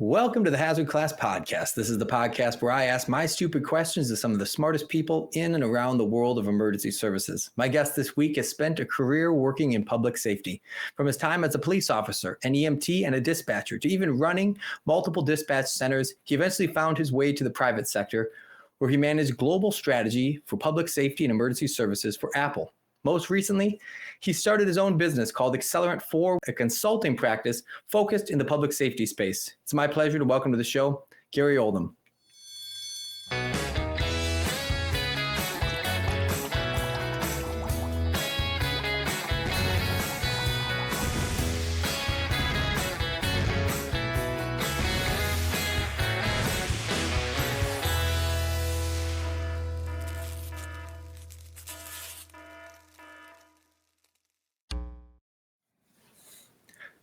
Welcome to the Hazard Class Podcast. This is the podcast where I ask my stupid questions to some of the smartest people in and around the world of emergency services. My guest this week has spent a career working in public safety. From his time as a police officer, an EMT, and a dispatcher, to even running multiple dispatch centers, he eventually found his way to the private sector, where he managed global strategy for public safety and emergency services for Apple. Most recently, he started his own business called Accelerant, a consulting practice focused in the public safety space. It's my pleasure to welcome to the show, Gary Oldham.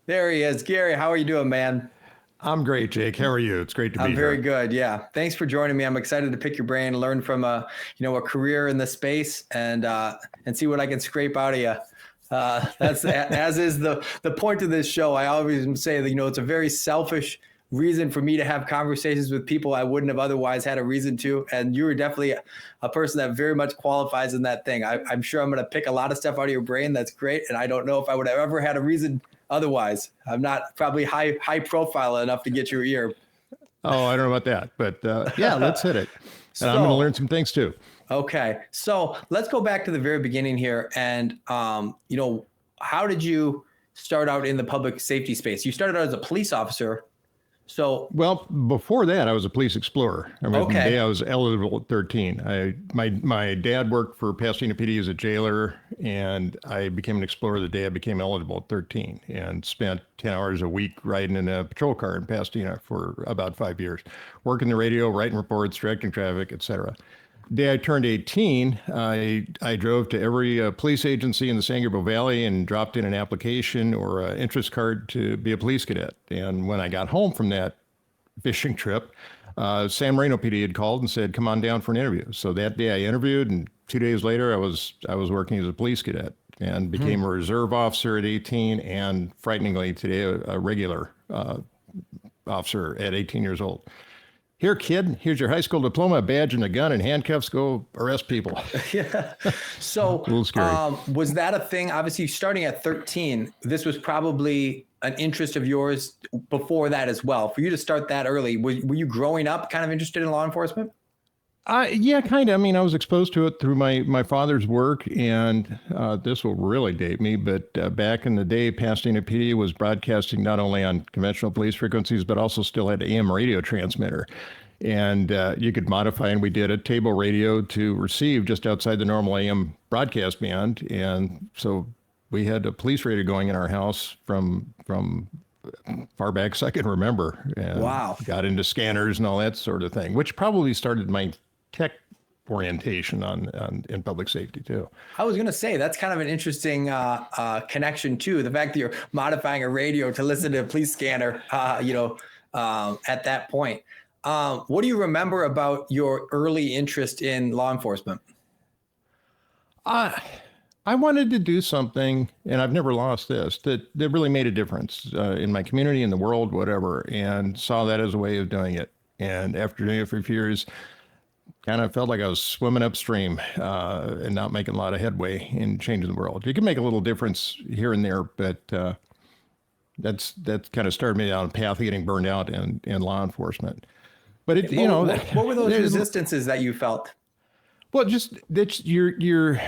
There he is. Gary, how are you doing, man? I'm great, Jake. How are you? It's great to be here. I'm very good. Yeah. Thanks for joining me. I'm excited to pick your brain, learn from a career in the space and see what I can scrape out of you. That's as is the point of this show. I always say that, it's a very selfish reason for me to have conversations with people I wouldn't have otherwise had a reason to. And you are definitely a person that very much qualifies in that thing. I'm sure I'm going to pick a lot of stuff out of your brain. That's great. And I don't know if I would have ever had a reason otherwise. I'm not probably high profile enough to get your ear. Oh, I don't know about that, but yeah, let's hit it. And I'm going to learn some things too. Okay. So let's go back to the very beginning here. And, how did you start out in the public safety space? You started out as a police officer. Well, before that, I was a police explorer. I mean, okay. I was eligible at 13. My dad worked for Pasadena PD as a jailer, and I became an explorer the day I became eligible at 13, and spent 10 hours a week riding in a patrol car in Pasadena for about 5 years, working the radio, writing reports, directing traffic, etc. The day I turned 18, I drove to every police agency in the San Gabriel Valley and dropped in an application or an interest card to be a police cadet. And when I got home from that fishing trip, San Marino PD had called and said, "Come on down for an interview." So that day I interviewed, and 2 days later I was working as a police cadet and became a reserve officer at 18, and frighteningly today a regular officer at 18 years old. Here, kid, here's your high school diploma, a badge, and a gun, and handcuffs. Go arrest people. Yeah. So a little scary. Was that a thing? Obviously, starting at 13, this was probably an interest of yours before that as well. For you to start that early, were you growing up kind of interested in law enforcement? Yeah, kind of. I mean, I was exposed to it through my father's work, and this will really date me, but back in the day, Pasadena PD was broadcasting not only on conventional police frequencies, but also still had AM radio transmitter. And you could modify, and we did a table radio to receive just outside the normal AM broadcast band. And so we had a police radio going in our house from far back as I can remember. And wow. Got into scanners and all that sort of thing, which probably started my tech orientation in public safety too. I was going to say that's kind of an interesting connection too. The fact that you're modifying a radio to listen to a police scanner, at that point. What do you remember about your early interest in law enforcement? I wanted to do something, and I've never lost this, that really made a difference in my community, in the world, whatever, and saw that as a way of doing it. And after doing it for a few years, kind of felt like I was swimming upstream and not making a lot of headway in changing the world. You can make a little difference here and there, but that's kind of started me down a path of getting burned out in law enforcement. But what were those resistances that you felt? Well, just that you're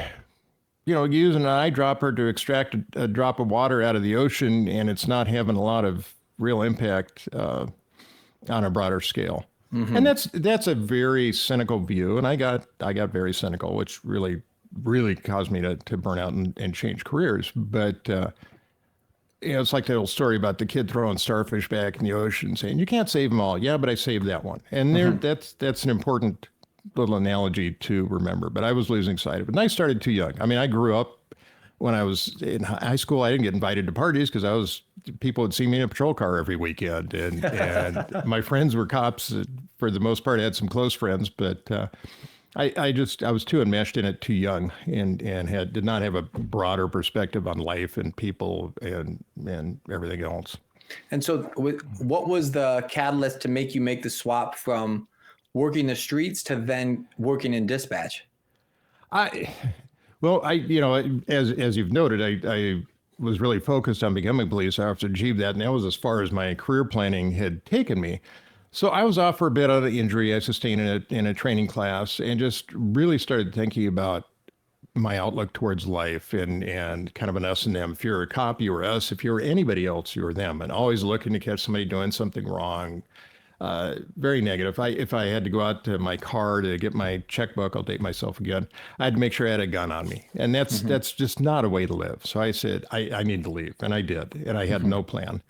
using an eyedropper to extract a drop of water out of the ocean, and it's not having a lot of real impact on a broader scale. Mm-hmm. And that's a very cynical view. And I got very cynical, which really, really caused me to burn out and change careers. But, it's like that old story about the kid throwing starfish back in the ocean saying, "You can't save them all." Yeah, but I saved that one. And that's an important little analogy to remember. But I was losing sight of it. And I started too young. I mean, I grew up when I was in high school. I didn't get invited to parties because people would see me in a patrol car every weekend. And my friends were cops. For the most part, I had some close friends, but I was too enmeshed in it too young and did not have a broader perspective on life and people and everything else. And so what was the catalyst to make you make the swap from working the streets to then working in dispatch? Well, as you've noted, I was really focused on becoming a police officer, achieved that, and that was as far as my career planning had taken me. So I was off for a bit out of injury I sustained in a training class, and just really started thinking about my outlook towards life and kind of an us and them. If you're a cop, you were us. If you were anybody else, you were them. And always looking to catch somebody doing something wrong. Very negative. If I had to go out to my car to get my checkbook, I'll date myself again, I had to make sure I had a gun on me. And that's just not a way to live. So I said, I need to leave. And I did. And I had no plan.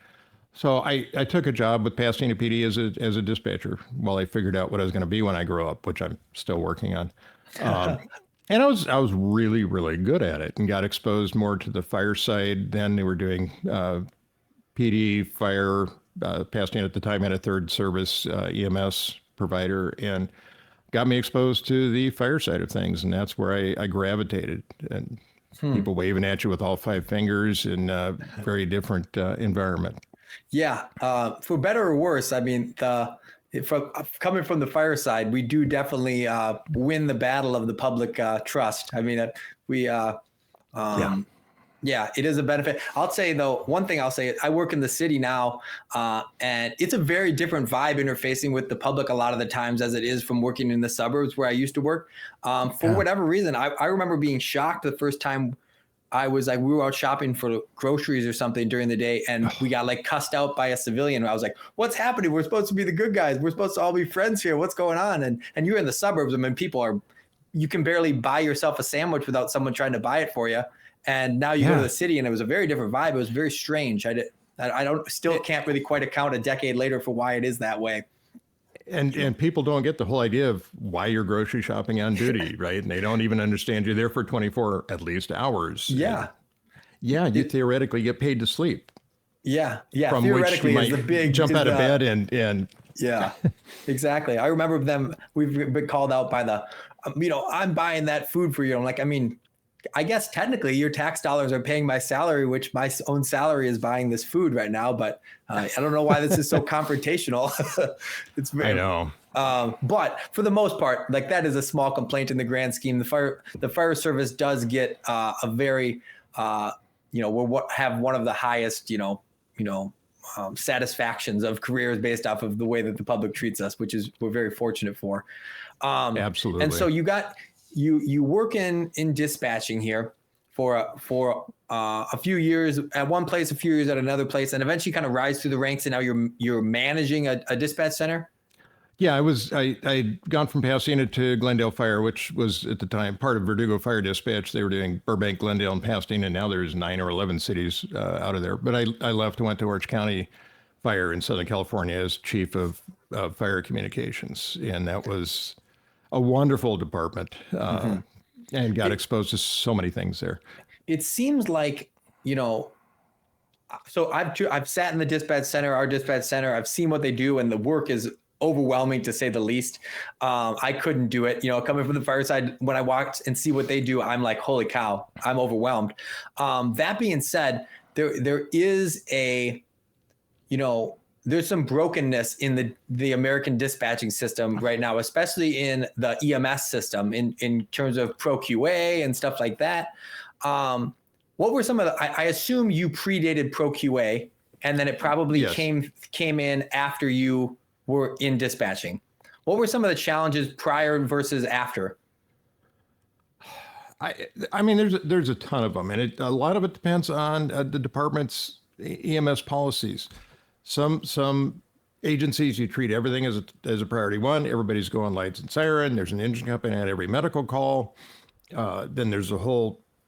So I took a job with Pasadena PD as a dispatcher while I figured out what I was going to be when I grow up, which I'm still working on. And I was really, really good at it and got exposed more to the fire side. Then they were doing PD, fire. Pasadena at the time had a third service EMS provider, and got me exposed to the fire side of things. And that's where I gravitated. And people waving at you with all five fingers in a very different environment. Yeah. For better or worse, I mean, coming from the fire side, we do definitely win the battle of the public trust. I mean, yeah, it is a benefit. I'll say, though, one thing I'll say, I work in the city now, and it's a very different vibe interfacing with the public a lot of the times as it is from working in the suburbs where I used to work. For whatever reason, I remember being shocked the first time we were out shopping for groceries or something during the day, and we got like cussed out by a civilian. I was like, what's happening? We're supposed to be the good guys. We're supposed to all be friends here. What's going on? And you're in the suburbs. I mean, you can barely buy yourself a sandwich without someone trying to buy it for you. And now you go to the city, and it was a very different vibe. It was very strange. I can't really quite account a decade later for why it is that way. And people don't get the whole idea of why you're grocery shopping on duty, right? And they don't even understand you're there for 24 at least hours. Yeah. You theoretically get paid to sleep. Yeah. From theoretically which you might jump out of bed and yeah, exactly. I remember we've been called out by I'm buying that food for you. I'm like, I mean, I guess technically your tax dollars are paying my salary, which my own salary is buying this food right now. But I don't know why this is so confrontational. I know. But for the most part, like, that is a small complaint in the grand scheme. The fire service does get a very, we'll have one of the highest, satisfactions of careers based off of the way that the public treats us, which is we're very fortunate for. Absolutely. And so you work in dispatching here for a few years at one place, a few years at another place, and eventually kind of rise through the ranks. And now you're managing a dispatch center. Yeah, I'd gone from Pasadena to Glendale Fire, which was at the time part of Verdugo Fire Dispatch. They were doing Burbank, Glendale, and Pasadena. Now there's 9 or 11 cities out of there. But I left and went to Orange County Fire in Southern California as chief of fire communications, and that was a wonderful department, and got exposed to so many things there. It seems like, so I've sat in the dispatch center, our dispatch center. I've seen what they do, and the work is overwhelming, to say the least. I couldn't do it. Coming from the fire side, when I walked and see what they do, I'm like, holy cow, I'm overwhelmed. That being said, there is there's some brokenness in the American dispatching system right now, especially in the EMS system in terms of pro QA and stuff like that. What were some of I assume you predated pro QA, and then it probably came in after you were in dispatching. What were some of the challenges prior versus after? I mean, there's a ton of them, and a lot of it depends on the department's EMS policies. Some agencies, you treat everything as a priority one. Everybody's going lights and siren. There's an engine company at every medical call. Then there's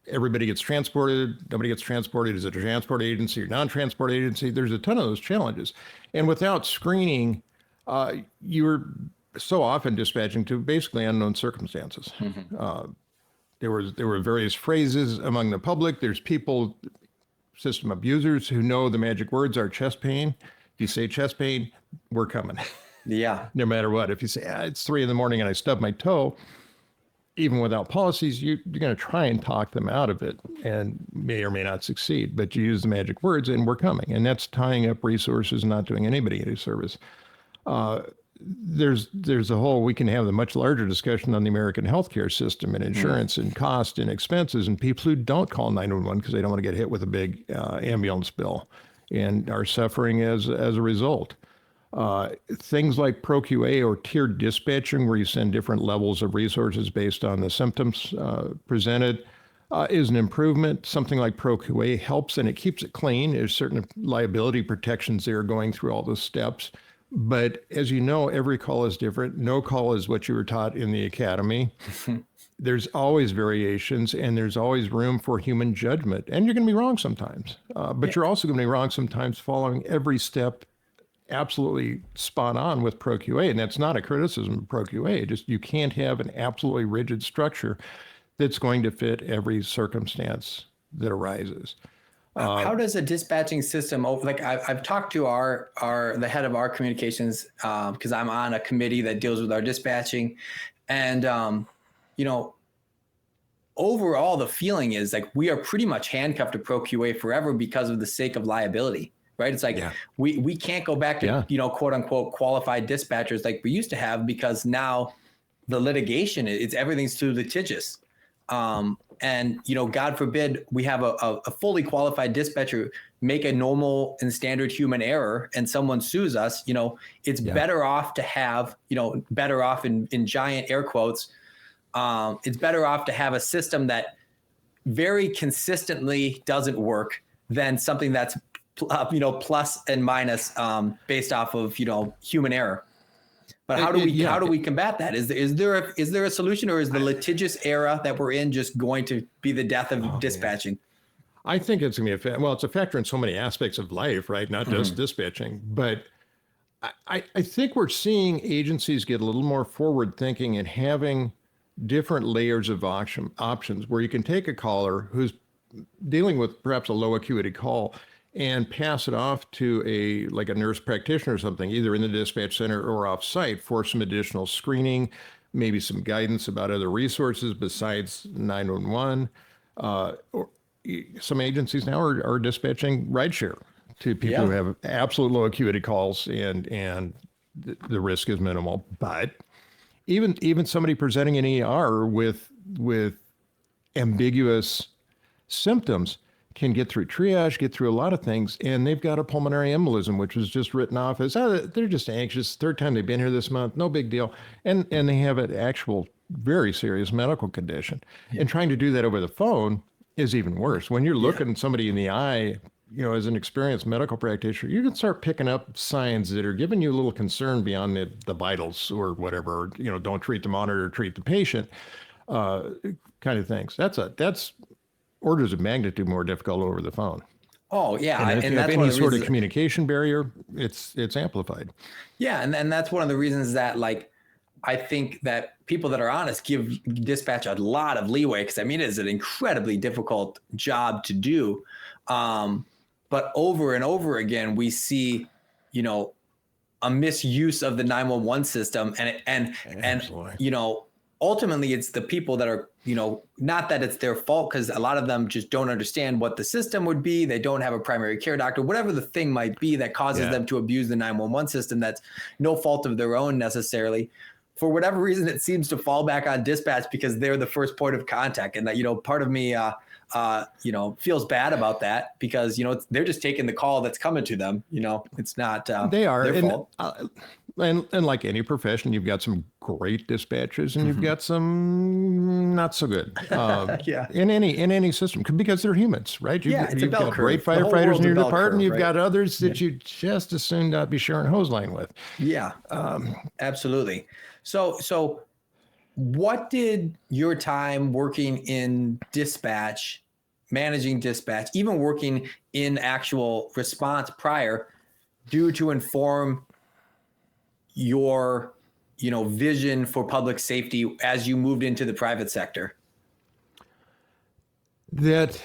everybody gets transported. Nobody gets transported. Is it a transport agency or non-transport agency? There's a ton of those challenges. And without screening, you were so often dispatching to basically unknown circumstances. There were various phrases among the public. There's people, system abusers, who know the magic words are chest pain. If you say chest pain, we're coming. Yeah. No matter what. If you say, it's 3 a.m. and I stubbed my toe, even without policies, you're going to try and talk them out of it, and may or may not succeed, but you use the magic words and we're coming. And that's tying up resources and not doing anybody any service. There's a whole, we can have a much larger discussion on the American healthcare system and insurance and cost and expenses, and people who don't call 911 because they don't want to get hit with a big ambulance bill and are suffering as a result. Things like ProQA or tiered dispatching, where you send different levels of resources based on the symptoms presented, is an improvement. Something like ProQA helps, and it keeps it clean. There's certain liability protections there going through all the steps. But as you know, every call is different. No call is what you were taught in the academy. There's always variations, and there's always room for human judgment. And you're going to be wrong sometimes. But you're also going to be wrong sometimes following every step absolutely spot on with ProQA. And that's not a criticism of ProQA. Just you can't have an absolutely rigid structure that's going to fit every circumstance that arises. How does a dispatching system, like I've talked to the head of our communications, because I'm on a committee that deals with our dispatching, and overall the feeling is like we are pretty much handcuffed to ProQA forever because of the sake of liability, right? It's like we can't go back to quote unquote qualified dispatchers like we used to have, because now the litigation, everything's too litigious. And, God forbid we have a fully qualified dispatcher make a normal and standard human error and someone sues us. It's better off to have, better off in giant air quotes. It's better off to have a system that very consistently doesn't work than something that's, plus and minus based off of, human error. But how do we combat that? Is there a solution, or is the litigious era that we're in just going to be the death of dispatching? I think it's going to be it's a factor in so many aspects of life, right? Not just dispatching, but I think we're seeing agencies get a little more forward thinking and having different layers of options where you can take a caller who's dealing with perhaps a low acuity call and pass it off to a nurse practitioner or something, either in the dispatch center or off site, for some additional screening, maybe some guidance about other resources besides 911. Some agencies now are dispatching rideshare to people who have absolute low acuity calls, and the risk is minimal. But even somebody presenting an ER with ambiguous symptoms can get through triage, get through a lot of things, and they've got a pulmonary embolism, which was just written off as, they're just anxious, third time they've been here this month, no big deal. And they have an actual very serious medical condition. And trying to do that over the phone is even worse. When you're looking somebody in the eye, as an experienced medical practitioner, you can start picking up signs that are giving you a little concern beyond the vitals or whatever, don't treat the monitor, treat the patient, kind of things. That's orders of magnitude more difficult over the phone. Oh yeah, and if you have any sort of communication barrier, it's amplified. Yeah, and that's one of the reasons that I think that people that are honest give dispatch a lot of leeway, because it is an incredibly difficult job to do. But over and over again, we see, a misuse of the 911 system, and ultimately it's the people that are, not that it's their fault, because a lot of them just don't understand what the system would be. They don't have a primary care doctor, whatever the thing might be that causes them to abuse the 911 system. That's no fault of their own necessarily. For whatever reason, it seems to fall back on dispatch because they're the first point of contact. And that, part of me, feels bad about that, because, they're just taking the call that's coming to them. It's not their fault. And like any profession, you've got some great dispatchers and you've got some not so good. In any system, because they're humans, right? You've got great firefighters in your department. You've got others that you just as soon not be sharing a hose line with. Yeah, absolutely. So what did your time working in dispatch, managing dispatch, even working in actual response prior, do to inform your, vision for public safety as you moved into the private sector? That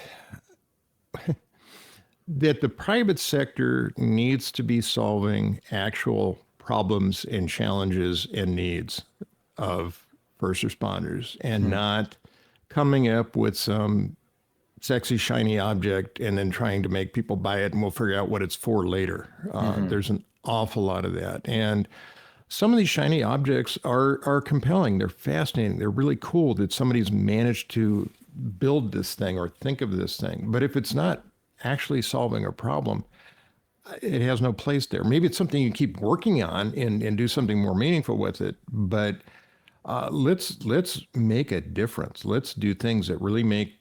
the private sector needs to be solving actual problems and challenges and needs of first responders and not coming up with some sexy, shiny object and then trying to make people buy it and we'll figure out what it's for later. There's an awful lot of that. And some of these shiny objects are compelling. They're fascinating. They're really cool that somebody's managed to build this thing or think of this thing. But if it's not actually solving a problem, it has no place there. Maybe it's something you keep working on and do something more meaningful with it. But let's make a difference. Let's do things that really make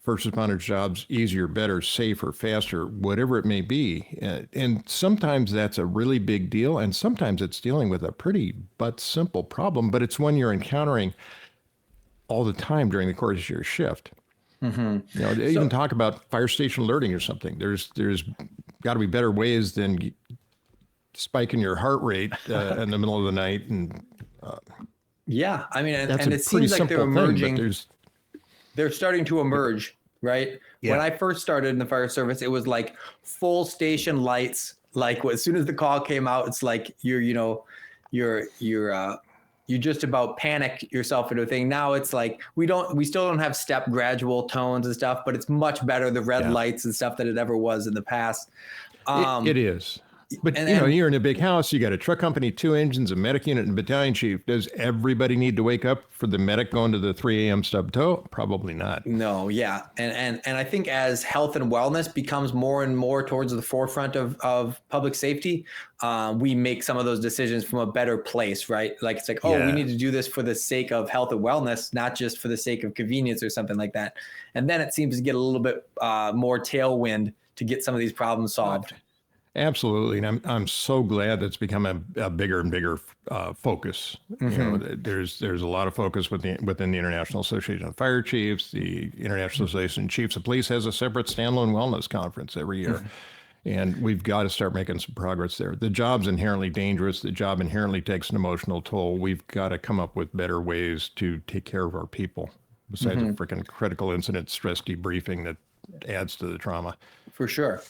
first responders' jobs easier, better, safer, faster, whatever it may be. And sometimes that's a really big deal. And sometimes it's dealing with a pretty but simple problem, but it's one you're encountering all the time during the course of your shift. You know, they even talk about fire station alerting or something. There's got to be better ways than spiking your heart rate in the middle of the night. And yeah, I mean, and it seems like they're emerging. They're starting to emerge, right? Yeah. When I first started in the fire service, it was like full station lights. Like as soon as the call came out, it's like you just about panic yourself into a thing. Now it's like we still don't have step gradual tones and stuff, but it's much better, the red lights and stuff, than it ever was in the past. It is. But you're in a big house, you got a truck company, 2 engines, a medic unit, and a battalion chief. Does everybody need to wake up for the medic going to the 3 a.m. stub tow? Probably not. No, yeah. And I think as health and wellness becomes more and more towards the forefront of public safety, we make some of those decisions from a better place, right? Like it's like, we need to do this for the sake of health and wellness, not just for the sake of convenience or something like that. And then it seems to get a little bit more tailwind to get some of these problems solved. Absolutely, and I'm so glad that's become a bigger and bigger focus. You know, there's a lot of focus within the International Association of Fire Chiefs. The International Association of Chiefs of Police has a separate standalone wellness conference every year, and we've got to start making some progress there. The job's inherently dangerous. The job inherently takes an emotional toll. We've got to come up with better ways to take care of our people, besides the freaking critical incident stress debriefing that adds to the trauma. For sure.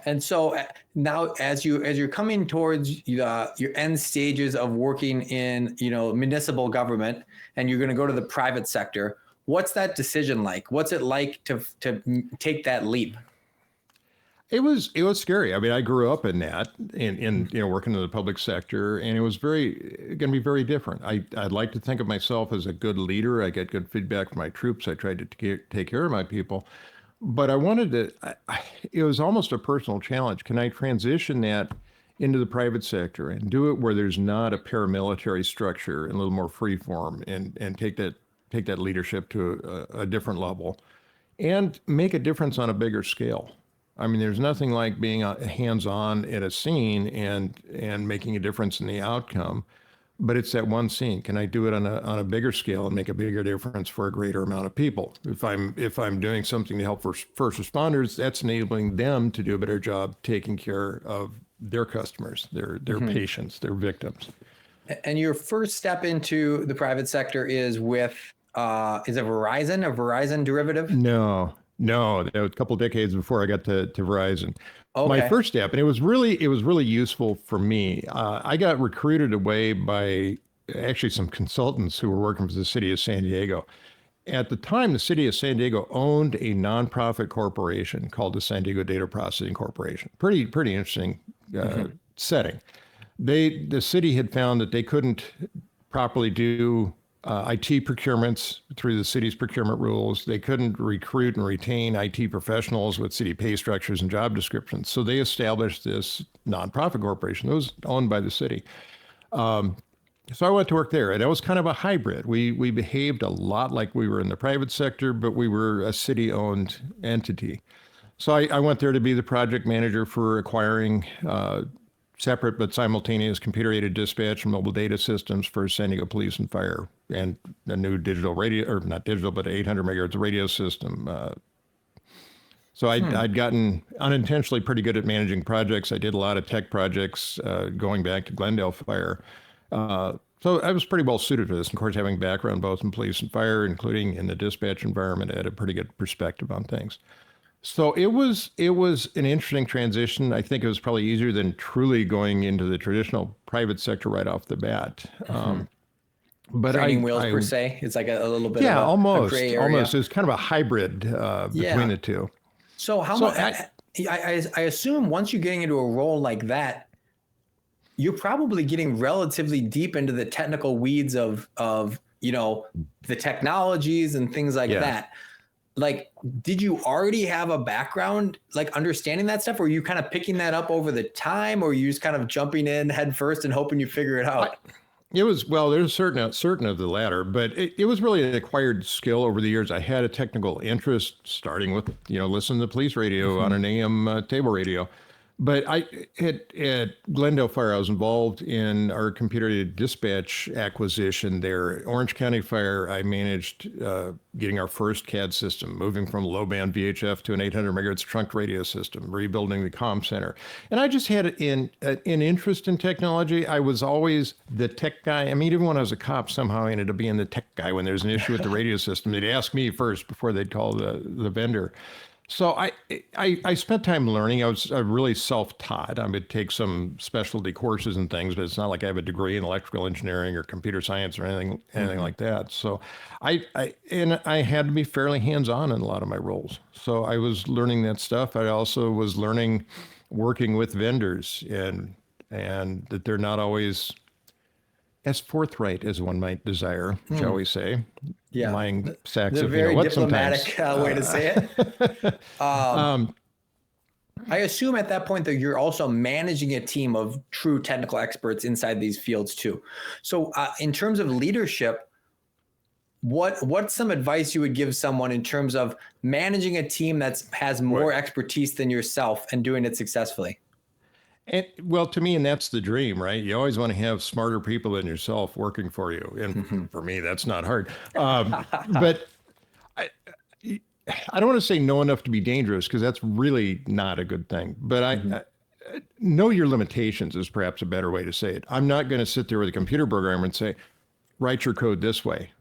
And so now as you're coming towards your end stages of working in, municipal government, and you're going to go to the private sector, what's that decision like? What's it like to take that leap? It was scary. I mean, I grew up in that, in working in the public sector, and it was going to be very different. I'd like to think of myself as a good leader. I get good feedback from my troops. I tried to take care of my people. But I wanted to, it was almost a personal challenge. Can I transition that into the private sector and do it where there's not a paramilitary structure and a little more free form, and take that leadership to a different level and make a difference on a bigger scale? I mean, there's nothing like being hands-on at a scene and making a difference in the outcome. But it's that one scene. Can I do it on a bigger scale and make a bigger difference for a greater amount of people? If I'm doing something to help first responders, that's enabling them to do a better job taking care of their customers, their patients, their victims. And your first step into the private sector is with is it Verizon, a Verizon derivative? No, that was a couple of decades before I got to Verizon. Okay. My first step, and it was really useful for me. I got recruited away by actually some consultants who were working for the city of San Diego. At the time, the city of San Diego owned a nonprofit corporation called the San Diego Data Processing Corporation. Pretty interesting setting. The city had found that they couldn't properly do IT procurements through the city's procurement rules. They couldn't recruit and retain IT professionals with city pay structures and job descriptions. So they established this nonprofit corporation that was owned by the city. So I went to work there, and that was kind of a hybrid. We behaved a lot like we were in the private sector, but we were a city-owned entity. So I went there to be the project manager for acquiring separate but simultaneous computer-aided dispatch and mobile data systems for San Diego Police and Fire, and a new digital radio, or not digital, but 800 megahertz radio system. So I'd gotten unintentionally pretty good at managing projects. I did a lot of tech projects going back to Glendale Fire. So I was pretty well suited for this. And of course, having background both in police and fire, including in the dispatch environment, I had a pretty good perspective on things. So it was an interesting transition. I think it was probably easier than truly going into the traditional private sector right off the bat. But training wheels per se. It's like a little bit of a gray area. Almost. It's kind of a hybrid between the two. So how much? I assume once you're getting into a role like that, you're probably getting relatively deep into the technical weeds of the technologies and things like that. Like, did you already have a background, like understanding that stuff? Or were you kind of picking that up over the time, or were you just kind of jumping in head first and hoping you figure it out? It was, well, there's certain of the latter, but it was really an acquired skill over the years. I had a technical interest starting with, listening to police radio on an AM table radio. But at Glendale Fire, I was involved in our computer-aided dispatch acquisition there. Orange County Fire, I managed getting our first CAD system, moving from low-band VHF to an 800 megahertz trunk radio system, rebuilding the comm center. And I just had an interest in technology. I was always the tech guy. I mean, even when I was a cop, somehow I ended up being the tech guy. When there's an issue with the radio system, they'd ask me first before they'd call the vendor. So I spent time learning. I was really self-taught. I would take some specialty courses and things, but it's not like I have a degree in electrical engineering or computer science or anything like that. So I had to be fairly hands-on in a lot of my roles. So I was learning that stuff. I also was learning working with vendors and that they're not always as forthright as one might desire, shall we say. Yeah. Lying sacks of, very diplomatic way to say it. I assume at that point that you're also managing a team of true technical experts inside these fields too. So in terms of leadership, what's some advice you would give someone in terms of managing a team that has more expertise than yourself and doing it successfully? And well, to me, and that's the dream, right? You always want to have smarter people than yourself working for you. And for me, that's not hard. But I don't want to say know enough to be dangerous, because that's really not a good thing. But I know your limitations is perhaps a better way to say it. I'm not going to sit there with a computer programmer and say, write your code this way.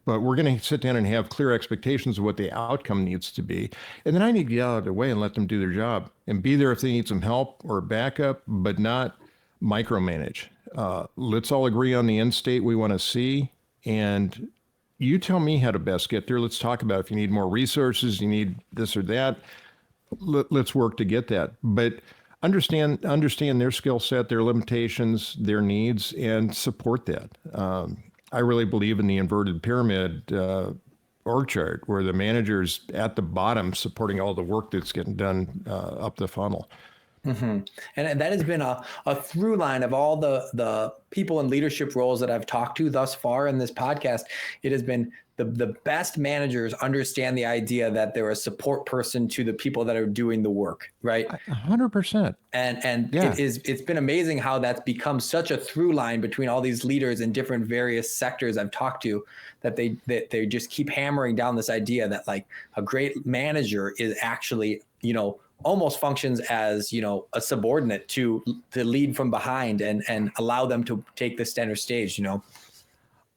But we're going to sit down and have clear expectations of what the outcome needs to be. And then I need to get out of the way and let them do their job and be there if they need some help or backup, but not micromanage. Let's all agree on the end state we want to see. And you tell me how to best get there. Let's talk about if you need more resources, you need this or that. Let's work to get that. But understand their skill set, their limitations, their needs, and support that. I really believe in the inverted pyramid org chart, where the manager's at the bottom supporting all the work that's getting done up the funnel. And that has been a through line of all the people in leadership roles that I've talked to thus far in this podcast. It has been the best managers understand the idea that they're a support person to the people that are doing the work, right? 100%. And it's been amazing how that's become such a through line between all these leaders in different various sectors I've talked to, that they just keep hammering down this idea that like a great manager is actually, almost functions as, a subordinate to lead from behind and allow them to take the center stage,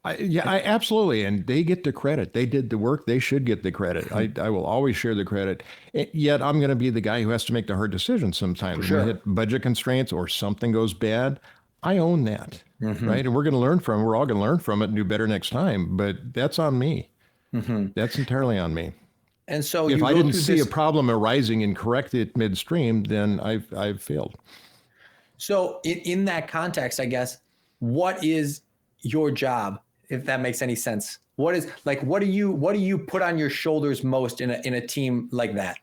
I absolutely. And they get the credit. They did the work. They should get the credit. I will always share the credit. Yet I'm going to be the guy who has to make the hard decisions sometimes. Sure. When we hit budget constraints or something goes bad, I own that, right? And we're going to learn from it. We're all going to learn from it and do better next time. But that's on me. That's entirely on me. And so if I didn't see a problem arising and correct it midstream, then I've failed. So in that context, I guess, what is your job? If that makes any sense. What do you put on your shoulders most in a team like that?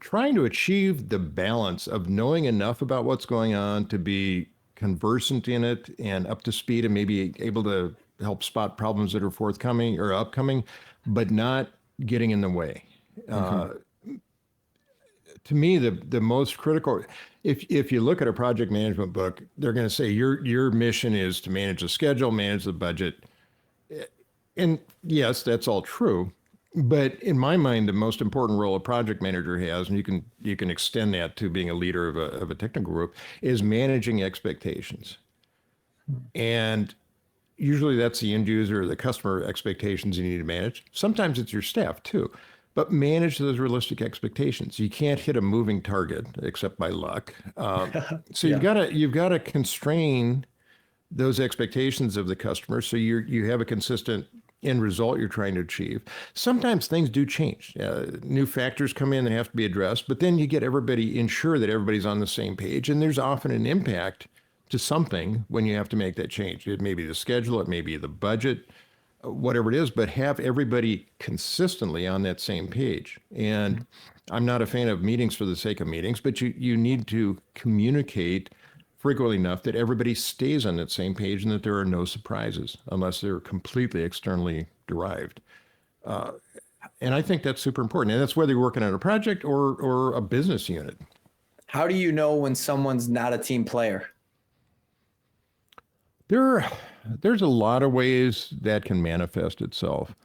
Trying to achieve the balance of knowing enough about what's going on to be conversant in it and up to speed and maybe able to help spot problems that are forthcoming or upcoming, but not getting in the way. To me, the most critical, if you look at a project management book, they're going to say your mission is to manage the schedule, manage the budget. And yes, that's all true. But in my mind, the most important role a project manager has, and you can extend that to being a leader of a technical group, is managing expectations. And usually that's the end user or the customer expectations you need to manage. Sometimes it's your staff too. but manage those realistic expectations. You can't hit a moving target except by luck. So you've got to constrain those expectations of the customer so you have a consistent end result you're trying to achieve. Sometimes things do change. New factors come in that have to be addressed, but then you get everybody, ensure that everybody's on the same page, and there's often an impact to something when you have to make that change. It may be the schedule, it may be the budget, whatever it is, but have everybody consistently on that same page. And I'm not a fan of meetings for the sake of meetings, but you need to communicate frequently enough that everybody stays on that same page and that there are no surprises unless they're completely externally derived. And I think that's super important. And that's whether you're working on a project or a business unit. How do you know when someone's not a team player? There's a lot of ways that can manifest itself.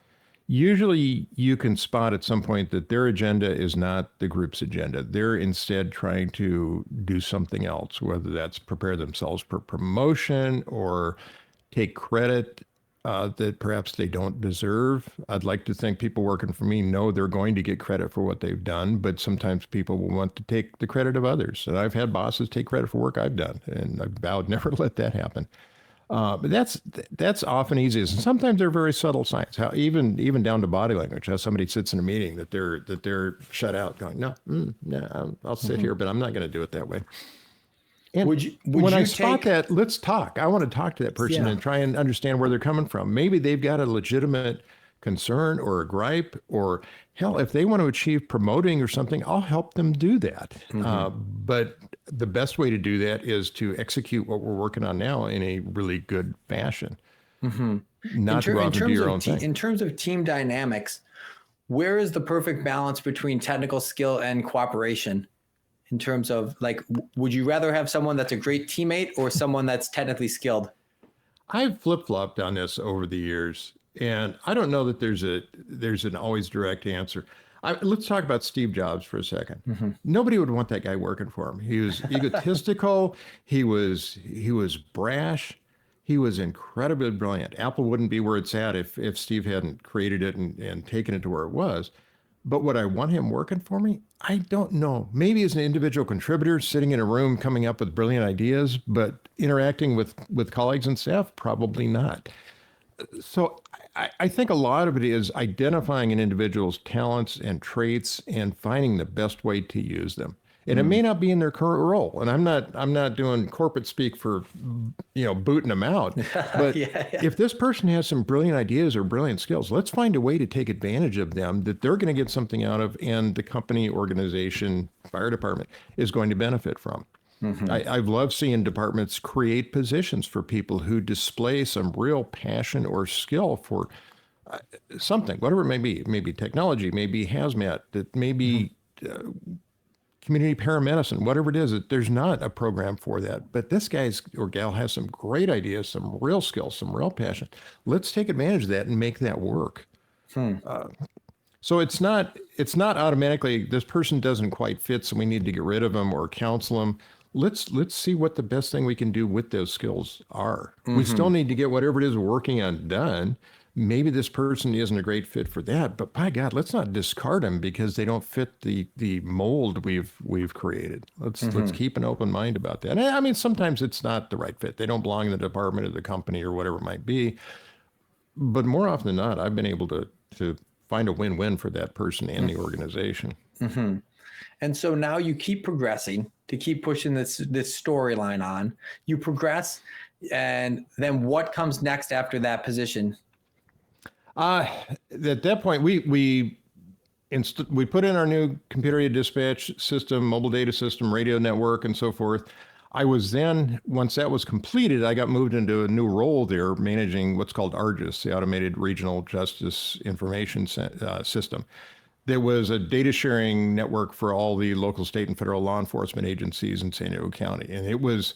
Usually you can spot at some point that their agenda is not the group's agenda. They're instead trying to do something else, whether that's prepare themselves for promotion or take credit that perhaps they don't deserve. I'd like to think people working for me know they're going to get credit for what they've done, but sometimes people will want to take the credit of others. And I've had bosses take credit for work I've done, and I've vowed never to let that happen. But that's often easiest, and sometimes they're very subtle signs. How even down to body language. How somebody sits in a meeting that they're shut out, going, no, I'll sit here, but I'm not going to do it that way. And when I spot that, let's talk. I want to talk to that person and try and understand where they're coming from. Maybe they've got a legitimate concern or a gripe, or hell, if they want to achieve promoting or something, I'll help them do that. But the best way to do that is to execute what we're working on now in a really good fashion, not to go out and do your own thing. In terms of team dynamics, where is the perfect balance between technical skill and cooperation? In terms of, like, would you rather have someone that's a great teammate or someone that's technically skilled? I've flip-flopped on this over the years, and I don't know that there's an always direct answer. Let's talk about Steve Jobs for a second. Nobody would want that guy working for him. He was egotistical. He was brash. He was incredibly brilliant. Apple wouldn't be where it's at if Steve hadn't created it and taken it to where it was. But would I want him working for me? I don't know. Maybe as an individual contributor sitting in a room coming up with brilliant ideas, but interacting with colleagues and staff, probably not. So I think a lot of it is identifying an individual's talents and traits and finding the best way to use them. And it may not be in their current role. And I'm not doing corporate speak for, booting them out. But if this person has some brilliant ideas or brilliant skills, let's find a way to take advantage of them that they're going to get something out of, and the company, organization, fire department is going to benefit from. I've loved seeing departments create positions for people who display some real passion or skill for something, whatever it may be. It may be technology, maybe hazmat, it may be community paramedicine, whatever it is. There's not a program for that. But this guy or gal has some great ideas, some real skills, some real passion. Let's take advantage of that and make that work. So it's not automatically this person doesn't quite fit, so we need to get rid of them or counsel them. Let's see what the best thing we can do with those skills are. We still need to get whatever it is we're working on done. Maybe this person isn't a great fit for that, but by God, let's not discard them because they don't fit the mold we've created. Let's keep an open mind about that. And I mean, sometimes it's not the right fit. They don't belong in the department or the company or whatever it might be. But more often than not, I've been able to find a win-win for that person and the organization. And so now you keep progressing to keep pushing this storyline on. You progress, and then what comes next after that position? At that point, we put in our new computer-aided dispatch system, mobile data system, radio network, and so forth. I was then, once that was completed, I got moved into a new role there, managing what's called ARGIS, the Automated Regional Justice Information System. There was a data sharing network for all the local, state, and federal law enforcement agencies in San Diego County. And it was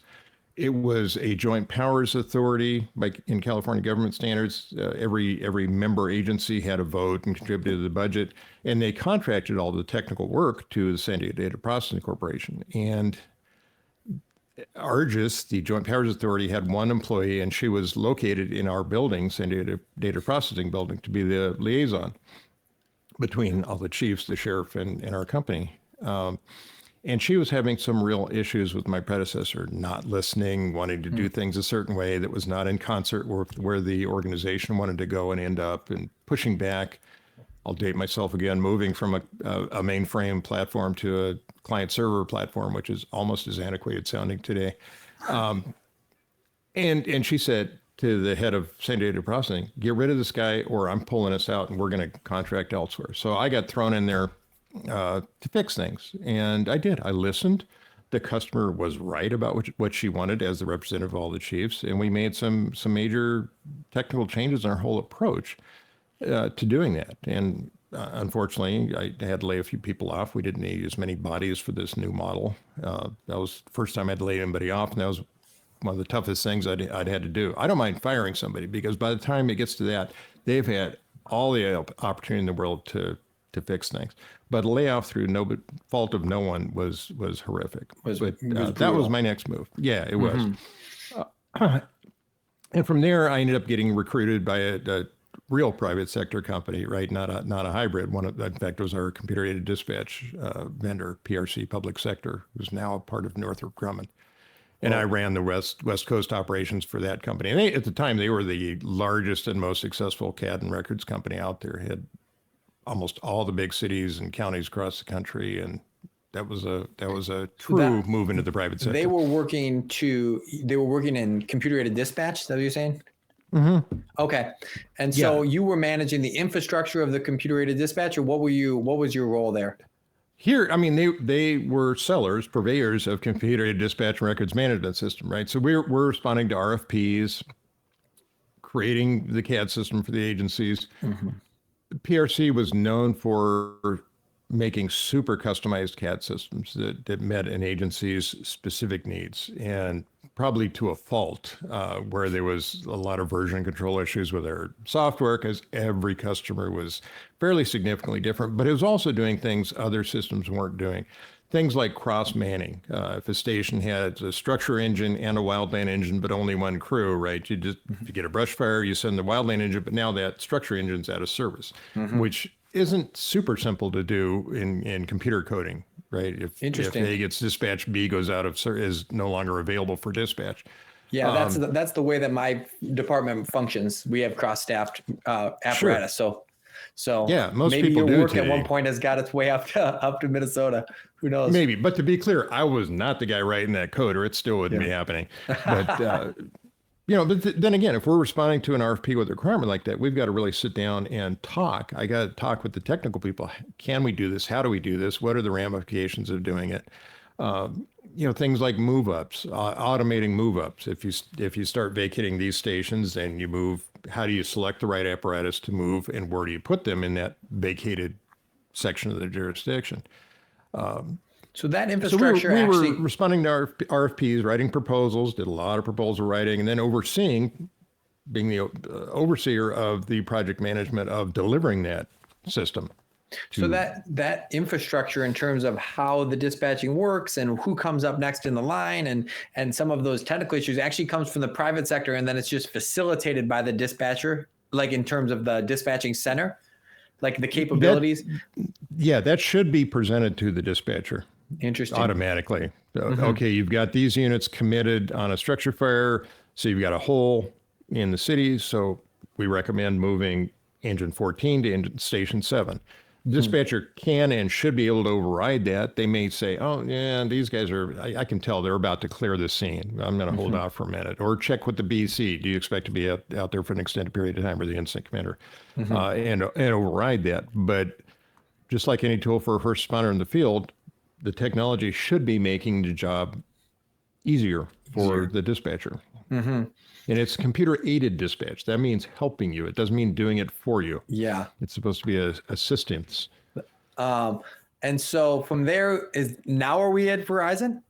a joint powers authority, like in California government standards. Every member agency had a vote and contributed to the budget, and they contracted all the technical work to the San Diego Data Processing Corporation. And ARGIS, the Joint Powers Authority, had one employee, and she was located in our building, San Diego Data Processing Building, to be the liaison. between all the chiefs, the sheriff, and our company. And she was having some real issues with my predecessor, not listening, wanting to do things a certain way that was not in concert with where the organization wanted to go and end up, and pushing back. I'll date myself again, moving from a mainframe platform to a client server platform, which is almost as antiquated sounding today. And she said to the head of same data processing, get rid of this guy or I'm pulling us out and we're going to contract elsewhere. So I got thrown in there to fix things. And I did. I listened. The customer was right about what she wanted as the representative of all the chiefs. And we made some major technical changes in our whole approach to doing that. And unfortunately, I had to lay a few people off. We didn't need as many bodies for this new model. That was the first time I'd laid anybody off. And that was one of the toughest things I'd had to do. I don't mind firing somebody because by the time it gets to that, they've had all the opportunity in the world to fix things. But a layoff through no fault of no one was horrific. That was my next move. Yeah, it was. And from there, I ended up getting recruited by a real private sector company, right? Not a hybrid. In fact, it was our computer aided dispatch vendor, PRC Public Sector, who's now a part of Northrop Grumman. And I ran the West Coast operations for that company. And at the time, they were the largest and most successful CAD and records company out there. Had almost all the big cities and counties across the country, and that was a true move into the private sector. They were working in computer aided dispatch. Is that what you're saying? Mm-hmm. Okay. And so you were managing the infrastructure of the computer aided dispatch, or what was your role there? Here, I mean, they were sellers, purveyors of computer aided dispatch and records management system, right? So we're responding to RFPs, creating the CAD system for the agencies. Mm-hmm. PRC was known for making super customized CAD systems that met an agency's specific needs, and probably to a fault, where there was a lot of version control issues with our software because every customer was fairly significantly different, but it was also doing things other systems weren't doing. Things like cross-manning. If a station had a structure engine and a wildland engine, but only one crew, right? You get a brush fire, you send the wildland engine, but now that structure engine's out of service, which isn't super simple to do in computer coding, right? If A gets dispatched, B goes out of is no longer available for dispatch. Yeah, that's the way that my department functions. We have cross-staffed apparatus, so yeah, most maybe people your do work today. At one point has got its way up to Minnesota. Who knows? Maybe, but to be clear, I was not the guy writing that code, or it still wouldn't be happening. But but then again, if we're responding to an RFP with a requirement like that, we've got to really sit down and talk. I got to talk with the technical people. Can we do this? How do we do this? What are the ramifications of doing it? Things like move ups, automating move ups. If you start vacating these stations and you move, how do you select the right apparatus to move, and where do you put them in that vacated section of the jurisdiction? So that infrastructure we were responding to RFPs, writing proposals, did a lot of proposal writing, and then being the overseer of the project management of delivering that system. So that infrastructure in terms of how the dispatching works and who comes up next in the line and some of those technical issues actually comes from the private sector, and then it's just facilitated by the dispatcher, like in terms of the dispatching center, like the capabilities. That should be presented to the dispatcher. Interesting. Automatically. So, okay, you've got these units committed on a structure fire, so you've got a hole in the city, so we recommend moving engine 14 to engine station 7. Dispatcher can and should be able to override that. They may say, oh, yeah, these guys I can tell they're about to clear the scene. I'm going to hold off for a minute. Or check with the BC. Do you expect to be out there for an extended period of time, or the incident commander, and override that. But just like any tool for a first responder in the field, the technology should be making the job easier for the dispatcher. And it's computer-aided dispatch. That means helping you. It doesn't mean doing it for you. Yeah. It's supposed to be assistance. And so from there, are we at Verizon?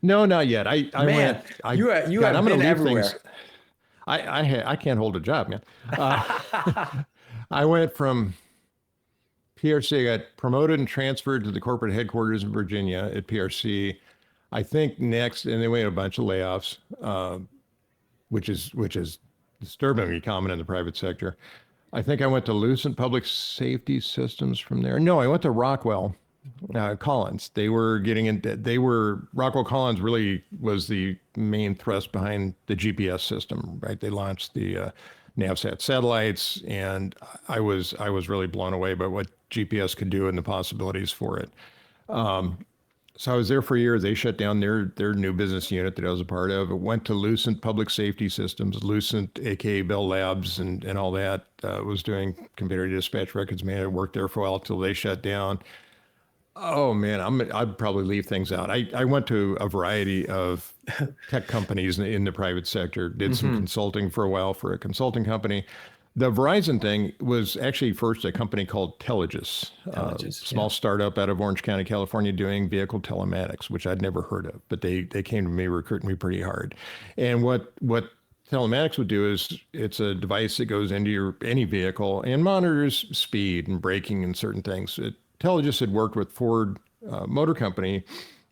No, not yet. I'm going to leave everywhere. Things. I can't hold a job, man. I went from PRC, I got promoted and transferred to the corporate headquarters in Virginia at PRC. I think next, and then we had a bunch of layoffs, which is disturbingly common in the private sector. I think I went to Lucent Public Safety Systems from there. No, I went to Rockwell Collins. Rockwell Collins really was the main thrust behind the GPS system, right? They launched the NavSat satellites, and I was really blown away by what GPS could do and the possibilities for it. So I was there for a year. They shut down their new business unit that I was a part of. I went to Lucent Public Safety Systems, Lucent, aka Bell Labs, and all that. Was doing computer dispatch records management. Worked there for a while till they shut down. Oh man, I'd probably leave things out. I went to a variety of tech companies in the private sector. Did some consulting for a while for a consulting company. The Verizon thing was actually first a company called Telligis, small startup out of Orange County, California, doing vehicle telematics, which I'd never heard of, but they came to me, recruiting me pretty hard. And what telematics would do is it's a device that goes into any vehicle and monitors speed and braking and certain things. Telligis had worked with Ford Motor Company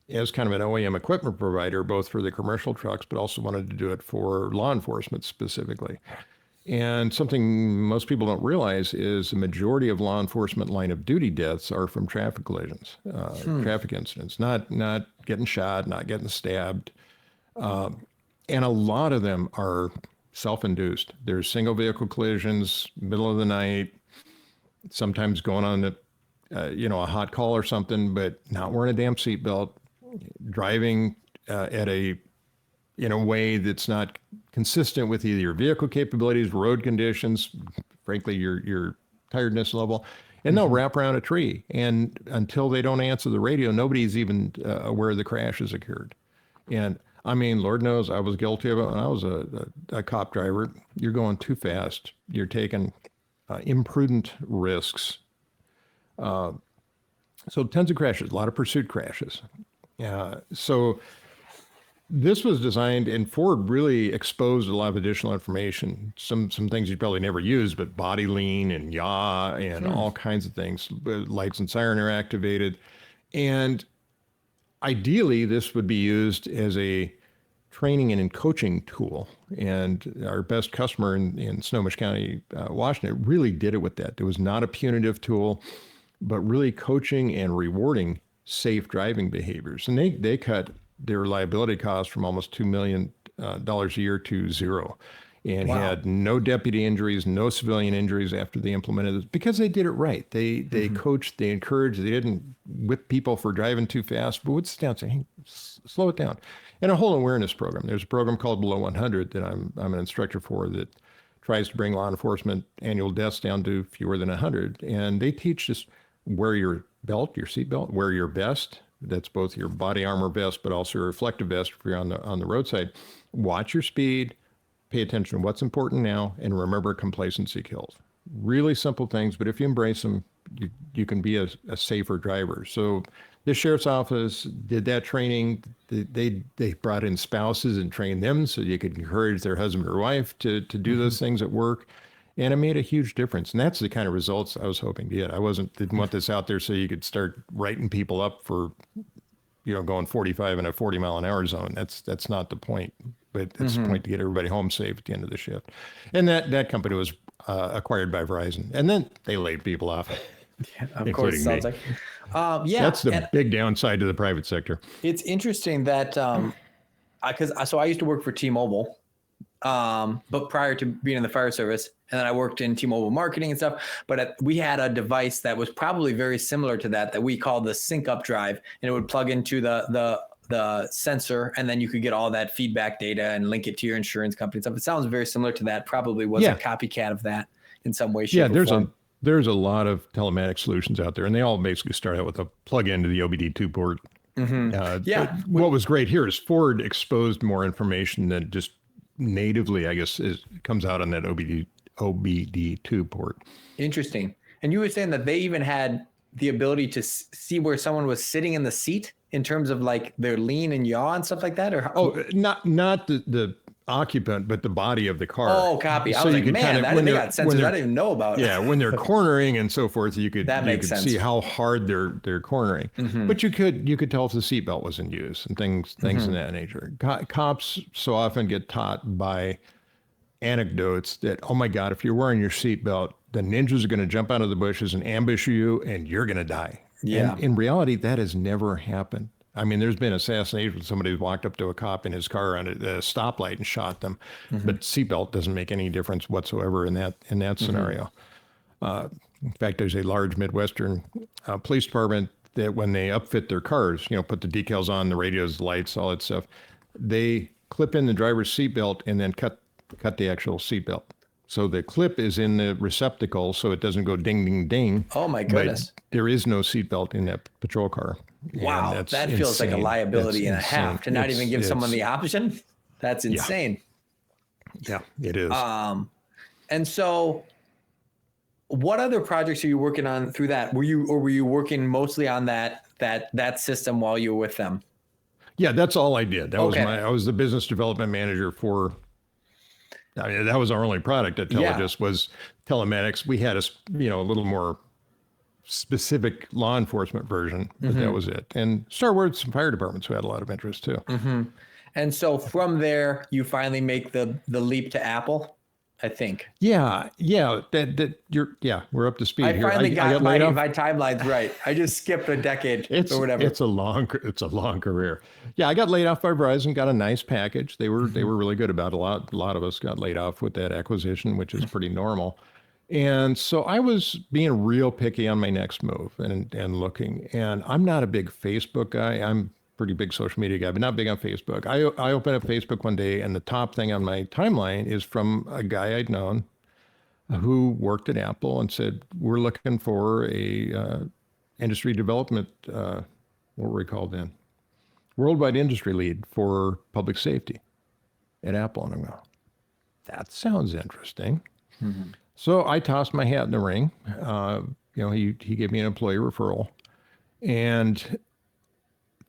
as kind of an OEM equipment provider, both for the commercial trucks, but also wanted to do it for law enforcement specifically. And something most people don't realize is the majority of law enforcement line of duty deaths are from traffic collisions, traffic incidents, not getting shot, not getting stabbed. And a lot of them are self-induced. There's single vehicle collisions, middle of the night, sometimes going on a hot call or something, but not wearing a damn seatbelt, driving in a way that's not consistent with either your vehicle capabilities, road conditions, frankly, your tiredness level, and they'll wrap around a tree. And until they don't answer the radio, nobody's even aware the crash has occurred. And I mean, Lord knows I was guilty of it when I was a cop driver. You're going too fast. You're taking imprudent risks. So tons of crashes, a lot of pursuit crashes. So this was designed, and Ford really exposed a lot of additional information. Some things you'd probably never use, but body lean and yaw and all kinds of things. Lights and siren are activated. And ideally, this would be used as a training and coaching tool. And our best customer in Snohomish County, Washington, really did it with that. It was not a punitive tool, but really coaching and rewarding safe driving behaviors. And they cut their liability costs from almost $2 million a year to zero, and had no deputy injuries, no civilian injuries after they implemented this, because they did it right. They coached, they encouraged, they didn't whip people for driving too fast, but would sit down and say, hey, slow it down. And a whole awareness program. There's a program called Below 100 that I'm an instructor for that tries to bring law enforcement annual deaths down to fewer than 100. And they teach just wear your belt, your seatbelt, wear your vest. That's both your body armor vest, but also a reflective vest if you're on the roadside. Watch your speed, pay attention to what's important now, and remember complacency kills. Really simple things, but if you embrace them, you can be a safer driver. So the sheriff's office did that training. They brought in spouses and trained them so you could encourage their husband or wife to do those things at work. And it made a huge difference. And that's the kind of results I was hoping to get. I didn't want this out there so you could start writing people up for, going 45 in a 40 mile an hour zone. That's not the point. But it's the point to get everybody home safe at the end of the shift. And that company was acquired by Verizon. And then they laid people off. Yeah, of course. Sounds like. That's the big downside to the private sector. It's interesting that, because I used to work for T-Mobile. But prior to being in the fire service, and then I worked in T-Mobile marketing and stuff, but we had a device that was probably very similar to that we called the sync up drive, and it would plug into the sensor, and then you could get all that feedback data and link it to your insurance company and stuff. It sounds very similar to that. Probably was a copycat of that in some way, shape, or form. There's a lot of telematic solutions out there, and they all basically start out with a plug into the OBD2 port. What was great here is Ford exposed more information than just natively, I guess, comes out on that OBD2 port. Interesting. And you were saying that they even had the ability to see where someone was sitting in the seat in terms of like their lean and yaw and stuff like that? Or not the occupant, but the body of the car. Oh, copy. I was like, man, they got sensors I didn't even know about. Yeah, when they're cornering and so forth, you could see how hard they're cornering. But you could tell if the seatbelt was in use and things in that nature. Cops so often get taught by anecdotes that, oh my God, if you're wearing your seatbelt, the ninjas are going to jump out of the bushes and ambush you, and you're going to die. Yeah. And in reality, that has never happened. I mean, there's been assassination. Somebody walked up to a cop in his car on a stoplight and shot them. But seatbelt doesn't make any difference whatsoever in that scenario. In fact, there's a large Midwestern police department that when they upfit their cars, put the decals on, the radios, the lights, all that stuff, they clip in the driver's seatbelt and then cut the actual seatbelt. So the clip is in the receptacle, so it doesn't go ding, ding, ding. Oh my goodness! But there is no seatbelt in that patrol car. Wow, that feels like a liability and a half to not even give someone the option. That's insane. Yeah, it is. And so, what other projects are you working on through that? Were you working mostly on that system while you were with them? Yeah, that's all I did. I was the business development manager for. I mean, that was our only product at Strategist was telematics. We had a little more specific law enforcement version, but that was it. And started with some fire departments who had a lot of interest too. And so from there, you finally make the leap to Apple, I think. Yeah. We're up to speed here. I finally got my timelines right. I just skipped a decade or whatever. It's a long career. Yeah, I got laid off by Verizon, got a nice package. They were really good about it. A lot of us got laid off with that acquisition, which is pretty normal. And so I was being real picky on my next move and looking. And I'm not a big Facebook guy. I'm a pretty big social media guy, but not big on Facebook. I opened up Facebook one day, and the top thing on my timeline is from a guy I'd known who worked at Apple and said, we're looking for a industry development, what were we called then? Worldwide industry lead for public safety at Apple. And I'm going, that sounds interesting. So I tossed my hat in the ring. He gave me an employee referral, and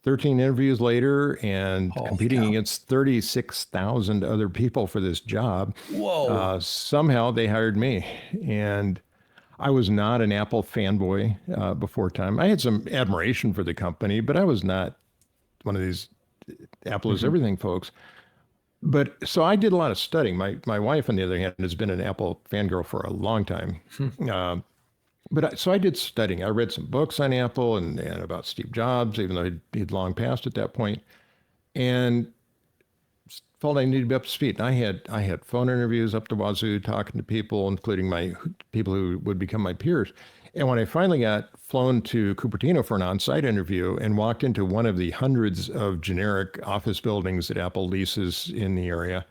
13 interviews later and competing against 36,000 other people for this job. Whoa. Somehow they hired me, and I was not an Apple fanboy before time. I had some admiration for the company, but I was not one of these Apple is everything folks. But so I did a lot of studying. My wife, on the other hand, has been an Apple fangirl for a long time. So I did studying. I read some books on Apple and about Steve Jobs, even though he'd long passed at that point, and felt I needed to be up to speed. And I had phone interviews up the wazoo, talking to people, including people who would become my peers. And when I finally got flown to Cupertino for an on-site interview and walked into one of the hundreds of generic office buildings that Apple leases in the area,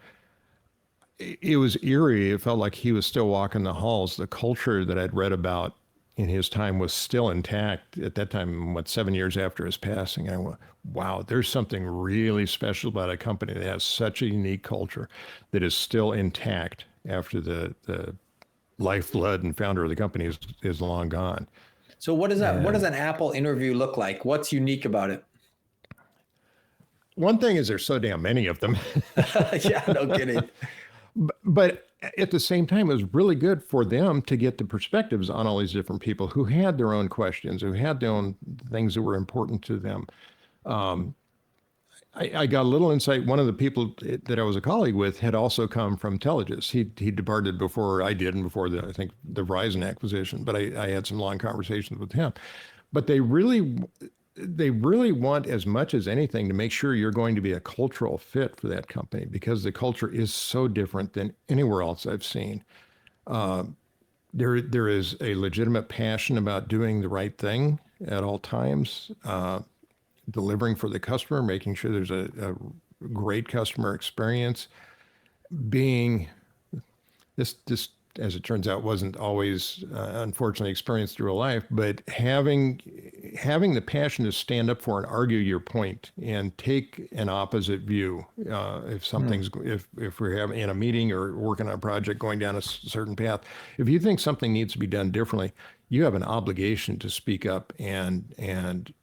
it was eerie. It felt like he was still walking the halls. The culture that I'd read about in his time was still intact at that time, 7 years after his passing. I went, wow, there's something really special about a company that has such a unique culture that is still intact after the lifeblood and founder of the company is long gone. So what does an Apple interview look like? What's unique about it? One thing is there's so damn many of them. Yeah, no kidding. But at the same time, it was really good for them to get the perspectives on all these different people who had their own questions, who had their own things that were important to them. I got a little insight. One of the people that I was a colleague with had also come from Strategist. He departed before I did and before I think the Verizon acquisition, but I had some long conversations with him. But they really want, as much as anything, to make sure you're going to be a cultural fit for that company, because the culture is so different than anywhere else I've seen. There is a legitimate passion about doing the right thing at all times, delivering for the customer, making sure there's a great customer experience. Being this, as it turns out, wasn't always, unfortunately, experienced through life, but having the passion to stand up for and argue your point and take an opposite view. If we're having in a meeting or working on a project going down a certain path, if you think something needs to be done differently, you have an obligation to speak up and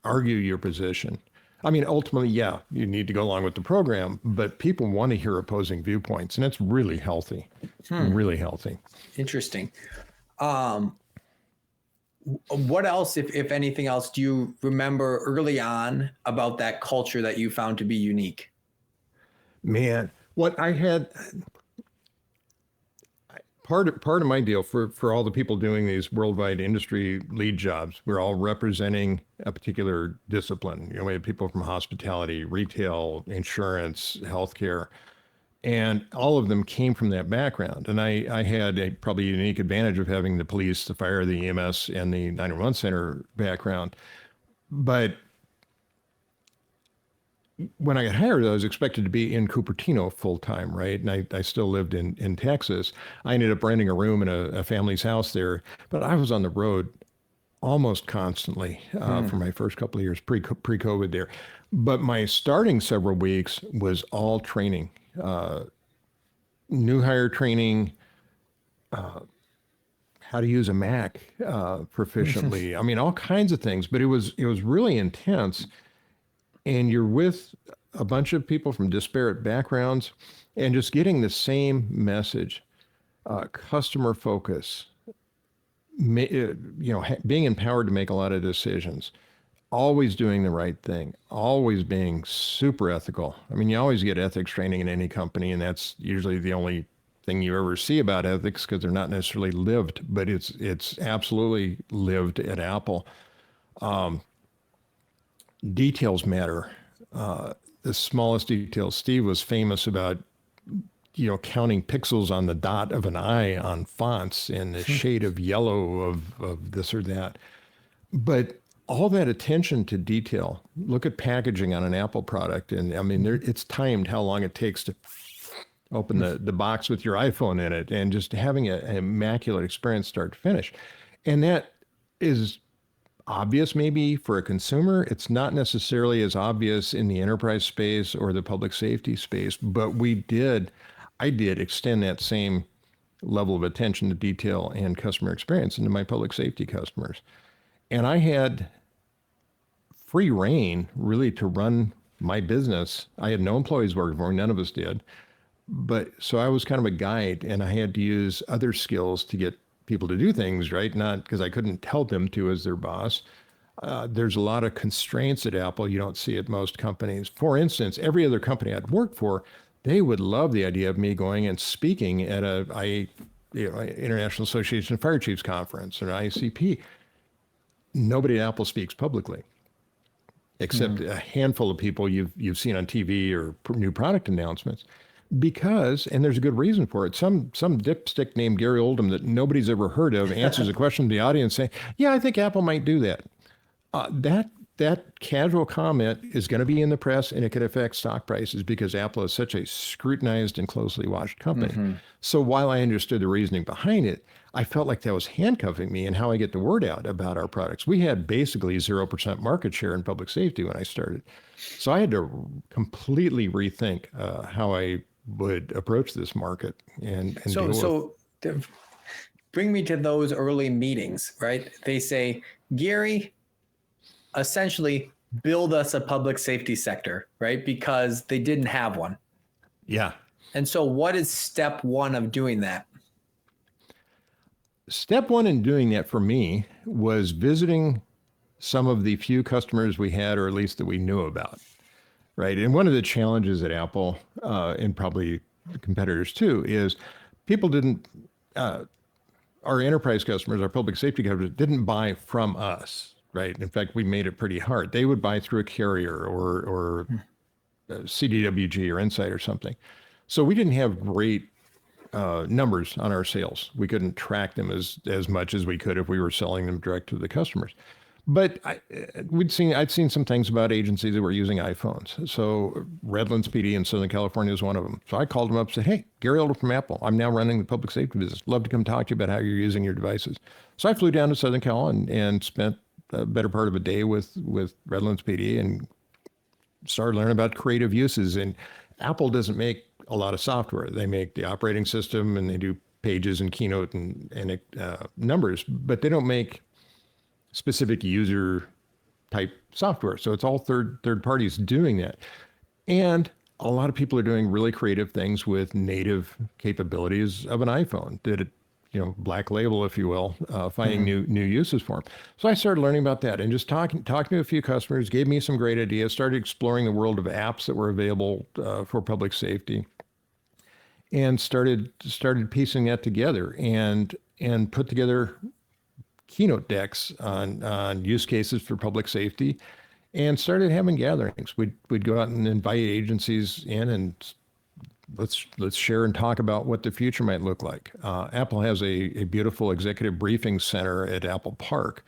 argue your position. I mean, ultimately, yeah, you need to go along with the program, but people want to hear opposing viewpoints, and it's really healthy, really healthy. Interesting. What else, if anything else, do you remember early on about that culture that you found to be unique? Man, what I had, part of my deal for all the people doing these worldwide industry lead jobs, we're all representing a particular discipline. We have people from hospitality, retail, insurance, healthcare, and all of them came from that background. And I had a probably unique advantage of having the police, the fire, the EMS, and the 911 center background. But when I got hired, I was expected to be in Cupertino full time, right? And I still lived in Texas. I ended up renting a room in a family's house there, but I was on the road almost constantly for my first couple of years pre-COVID there. But my starting several weeks was all training, new hire training, how to use a Mac proficiently. I mean, all kinds of things, but it was really intense. And you're with a bunch of people from disparate backgrounds and just getting the same message, customer focus, being empowered to make a lot of decisions, always doing the right thing, always being super ethical. I mean, you always get ethics training in any company, and that's usually the only thing you ever see about ethics because they're not necessarily lived, but it's absolutely lived at Apple. Details matter. The smallest details. Steve was famous about, counting pixels on the dot of an I on fonts and the shade of yellow of this or that. But all that attention to detail, look at packaging on an Apple product. And I mean, it's timed how long it takes to open the box with your iPhone in it and just having an immaculate experience start to finish. And that is obvious maybe for a consumer. It's not necessarily as obvious in the enterprise space or the public safety space, but I did extend that same level of attention to detail and customer experience into my public safety customers. And I had free reign really to run my business. I had no employees working for me. None of us did. But so I was kind of a guide, and I had to use other skills to get people to do things, right? Not because I couldn't tell them to as their boss. There's a lot of constraints at Apple you don't see at most companies. For instance, every other company I'd worked for, they would love the idea of me going and speaking at International Association of Fire Chiefs Conference or ICP. Nobody at Apple speaks publicly, except a handful of people you've seen on TV or new product announcements. Because, and there's a good reason for it, some dipstick named Gary Oldham that nobody's ever heard of answers a question to the audience saying, yeah, I think Apple might do that. That casual comment is going to be in the press, and it could affect stock prices because Apple is such a scrutinized and closely watched company. So while I understood the reasoning behind it, I felt like that was handcuffing me in how I get the word out about our products. We had basically 0% market share in public safety when I started. So I had to completely rethink how I would approach this market and bring me to those early meetings, right? They say, Gary, essentially build us a public safety sector, right? Because they didn't have one. Yeah. And so what is step one of doing that? Step one in doing that for me was visiting some of the few customers we had, or at least that we knew about. Right. And one of the challenges at Apple, and probably competitors too, is people didn't, our enterprise customers, our public safety customers didn't buy from us. Right. In fact, we made it pretty hard. They would buy through a carrier or CDWG or Insight or something. So we didn't have great numbers on our sales. We couldn't track them as much as we could if we were selling them direct to the customers. But I'd seen some things about agencies that were using iPhones. So Redlands PD in Southern California was one of them. So I called them up and said, hey, Gary Oldham from Apple. I'm now running the public safety business. Love to come talk to you about how you're using your devices. So I flew down to Southern Cal and spent a better part of a day with Redlands PD and started learning about creative uses. And Apple doesn't make a lot of software. They make the operating system and they do Pages and Keynote and numbers, but they don't make specific user type software. So it's all third parties doing that. And a lot of people are doing really creative things with native capabilities of an iPhone that it, black label, if you will, finding new uses for them. So I started learning about that and just talking to a few customers, gave me some great ideas, started exploring the world of apps that were available for public safety. and started piecing that together and put together keynote decks on use cases for public safety, and started having gatherings. We'd go out and invite agencies in, and let's share and talk about what the future might look like. Apple has a beautiful executive briefing center at Apple Park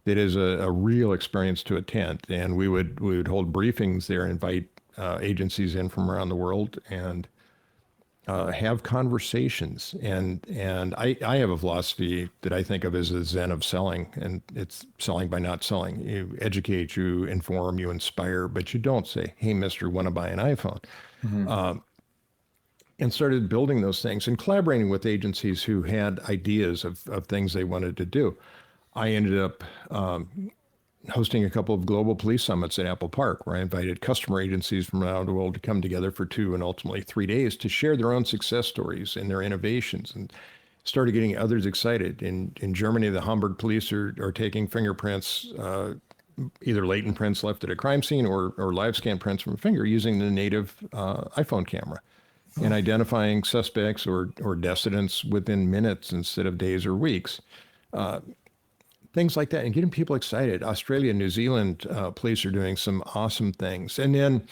that is a real experience to attend, and we would hold briefings there, invite agencies in from around the world, and have conversations. And I have a philosophy that I think of as the Zen of selling, and it's selling by not selling. You educate, you inform, you inspire, but you don't say, "Hey, mister, want to buy an iPhone?" And started building those things and collaborating with agencies who had ideas of things they wanted to do. I ended up hosting a couple of global police summits at Apple Park, where I invited customer agencies from around the world to come together for 2 and ultimately 3 days to share their own success stories and their innovations, and started getting others excited. In Germany, the Hamburg police are taking fingerprints, either latent prints left at a crime scene or live scan prints from a finger using the native iPhone camera, and identifying suspects or dissidents within minutes instead of days or weeks. Things like that, and getting people excited. Australia, New Zealand police are doing some awesome things. And then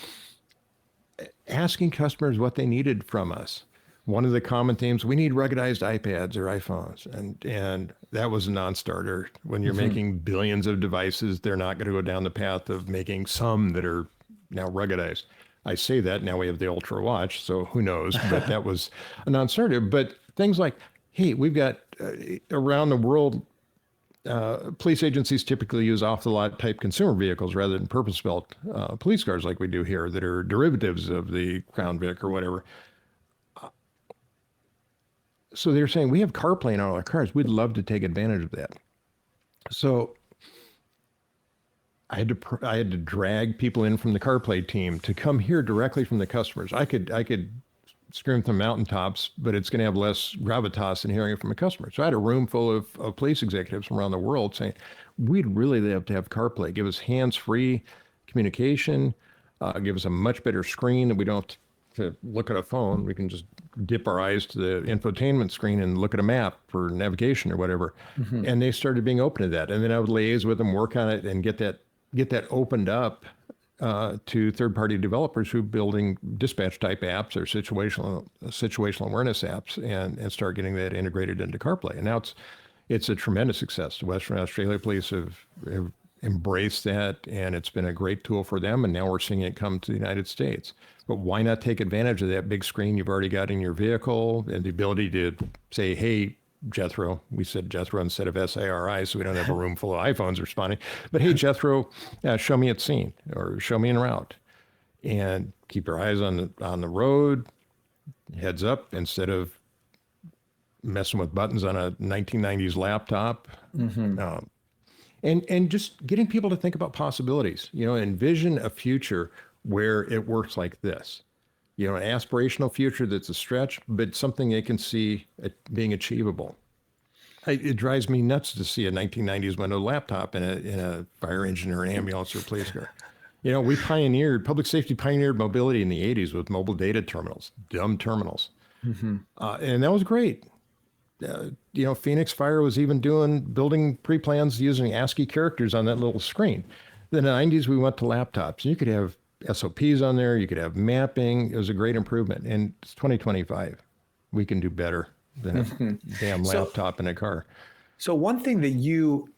asking customers what they needed from us. One of the common themes, we need ruggedized iPads or iPhones. And that was a non-starter. When you're making billions of devices, they're not going to go down the path of making some that are now ruggedized. I say that, now we have the Ultra Watch, so who knows, but that was a non-starter. But things like, hey, we've got around the world, police agencies typically use off-the-lot type consumer vehicles rather than purpose-built police cars like we do here that are derivatives of the Crown Vic or whatever. So they're saying, we have CarPlay in all our cars. We'd love to take advantage of that. So I had to drag people in from the CarPlay team to come here directly from the customers. I could scream from mountaintops, but it's going to have less gravitas than hearing it from a customer. So I had a room full of police executives from around the world saying, we'd really love to have CarPlay. Give us hands-free communication, give us a much better screen that we don't have to look at a phone. We can just dip our eyes to the infotainment screen and look at a map for navigation or whatever. And they started being open to that. And then I would liaise with them, work on it, and get that opened up to third-party developers who are building dispatch-type apps or situational awareness apps, and start getting that integrated into CarPlay. And now it's a tremendous success. The Western Australia Police have embraced that, and it's been a great tool for them. And now we're seeing it come to the United States. But why not take advantage of that big screen you've already got in your vehicle and the ability to say, hey, Jethro, we said Jethro instead of SARI, so we don't have a room full of iPhones responding. But hey, Jethro, show me at scene or show me en route, and keep your eyes on the road, heads up instead of messing with buttons on a 1990s laptop. And just getting people to think about possibilities. Envision a future where it works like this. An aspirational future that's a stretch, but something they can see being achievable. It drives me nuts to see a 1990s Windows laptop in a fire engine or an ambulance or police car. Public safety pioneered mobility in the 80s with mobile data terminals, dumb terminals. And that was great. Phoenix Fire was even building pre-plans using ASCII characters on that little screen. In the 90s, we went to laptops. You could have SOPs on there. You could have mapping. It was a great improvement. And it's 2025. We can do better than a damn laptop in a car. So one thing that you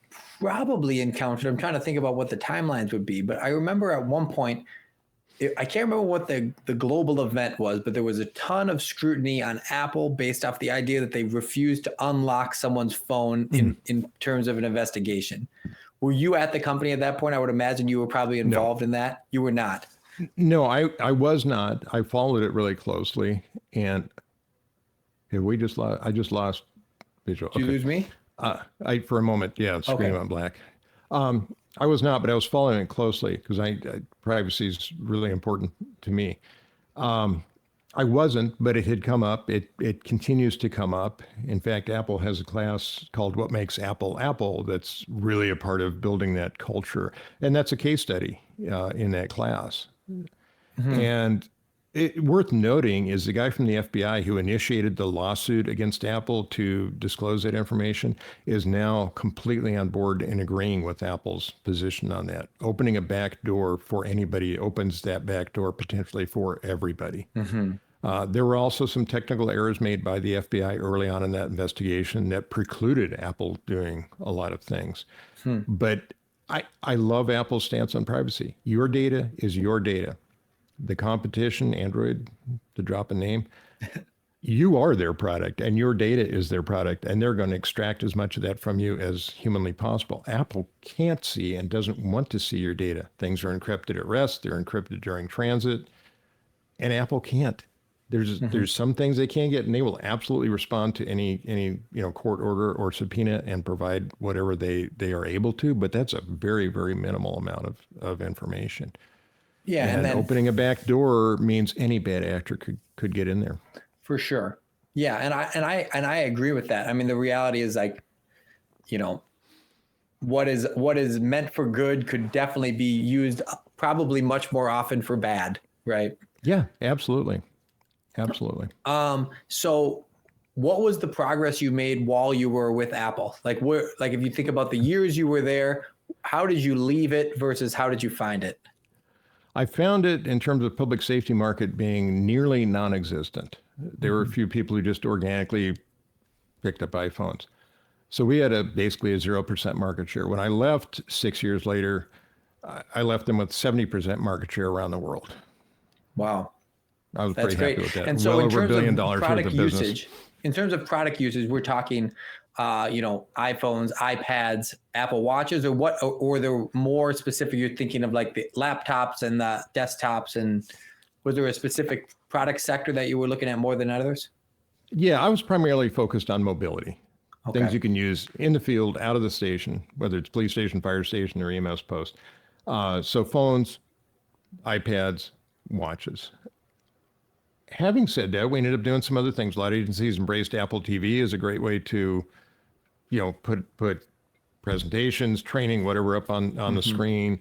probably encountered, I'm trying to think about what the timelines would be, but I remember at one point, I can't remember what the global event was, but there was a ton of scrutiny on Apple based off the idea that they refused to unlock someone's phone in terms of an investigation. Were you at the company at that point? I would imagine you were probably involved in that. You were not. No, I was not. I followed it really closely, and I just lost visual. Did you lose me? For a moment, yeah, screen went black. I was not, but I was following it closely because privacy is really important to me. I wasn't, but it had come up. It continues to come up. In fact, Apple has a class called What Makes Apple Apple that's really a part of building that culture. And that's a case study in that class. And Worth noting is the guy from the FBI who initiated the lawsuit against Apple to disclose that information is now completely on board and agreeing with Apple's position on that. Opening a back door for anybody opens that back door potentially for everybody. Mm-hmm. There were also some technical errors made by the FBI early on in that investigation that precluded Apple doing a lot of things. But I love Apple's stance on privacy. Your data is your data. The competition, Android, to drop a name, you are their product and your data is their product, and they're going to extract as much of that from you as humanly possible. Apple can't see and doesn't want to see your data. Things are encrypted at rest, they're encrypted during transit, and Apple can't. There's some things they can't get, and they will absolutely respond to any court order or subpoena and provide whatever they are able to, but that's a very, very minimal amount of information. Yeah, and then opening a back door means any bad actor could get in there. For sure. Yeah, and I agree with that. I mean, the reality is, like, what is meant for good could definitely be used probably much more often for bad, right? Yeah, absolutely. Absolutely. So what was the progress you made while you were with Apple? Like, if you think about the years you were there, how did you leave it versus how did you find it? I found it in terms of public safety market being nearly non-existent. There were a few people who just organically picked up iPhones. So we had basically a 0% market share. When I left 6 years later, I left them with 70% market share around the world. Wow. I was pretty happy with that. And so well in over $1 billion terms of worth product of business. usage, in terms of product usage, we're talking, iPhones, iPads, Apple Watches, or what, or they're more specific. You're thinking of like the laptops and the desktops, and was there a specific product sector that you were looking at more than others? Yeah, I was primarily focused on mobility. Okay. Things you can use in the field, out of the station, whether it's police station, fire station, or EMS post. So phones, iPads, watches. Having said that, we ended up doing some other things. A lot of agencies embraced Apple TV as a great way to, put presentations, training, whatever up on the screen.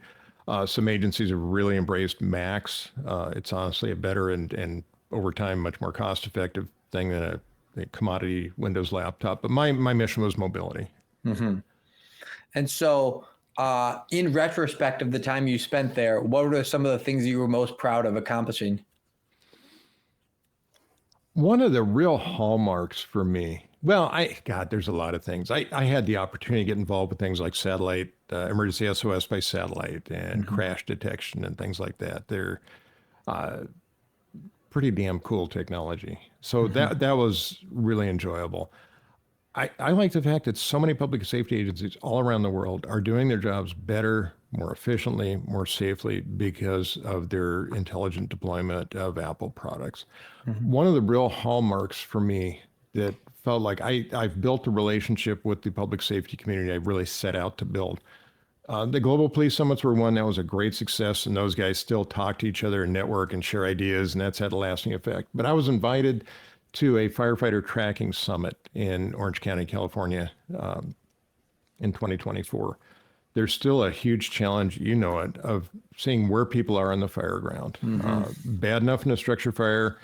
Some agencies have really embraced Macs. It's honestly a better and over time much more cost-effective thing than a commodity Windows laptop. But my mission was mobility. Mm-hmm. And so, in retrospect of the time you spent there, what were some of the things you were most proud of accomplishing? One of the real hallmarks for me, there's a lot of things. I had the opportunity to get involved with things like satellite, emergency SOS by satellite and crash detection and things like that. They're pretty damn cool technology. So that was really enjoyable. I like the fact that so many public safety agencies all around the world are doing their jobs better, more efficiently, more safely because of their intelligent deployment of Apple products. One of the real hallmarks for me that felt like I've built a relationship with the public safety community I really set out to build. The Global Police Summits were one that was a great success, and those guys still talk to each other and network and share ideas, and that's had a lasting effect. But I was invited to a firefighter tracking summit in Orange County, California, in 2024. There's still a huge challenge, of seeing where people are on the fire ground. Bad enough in a structure fire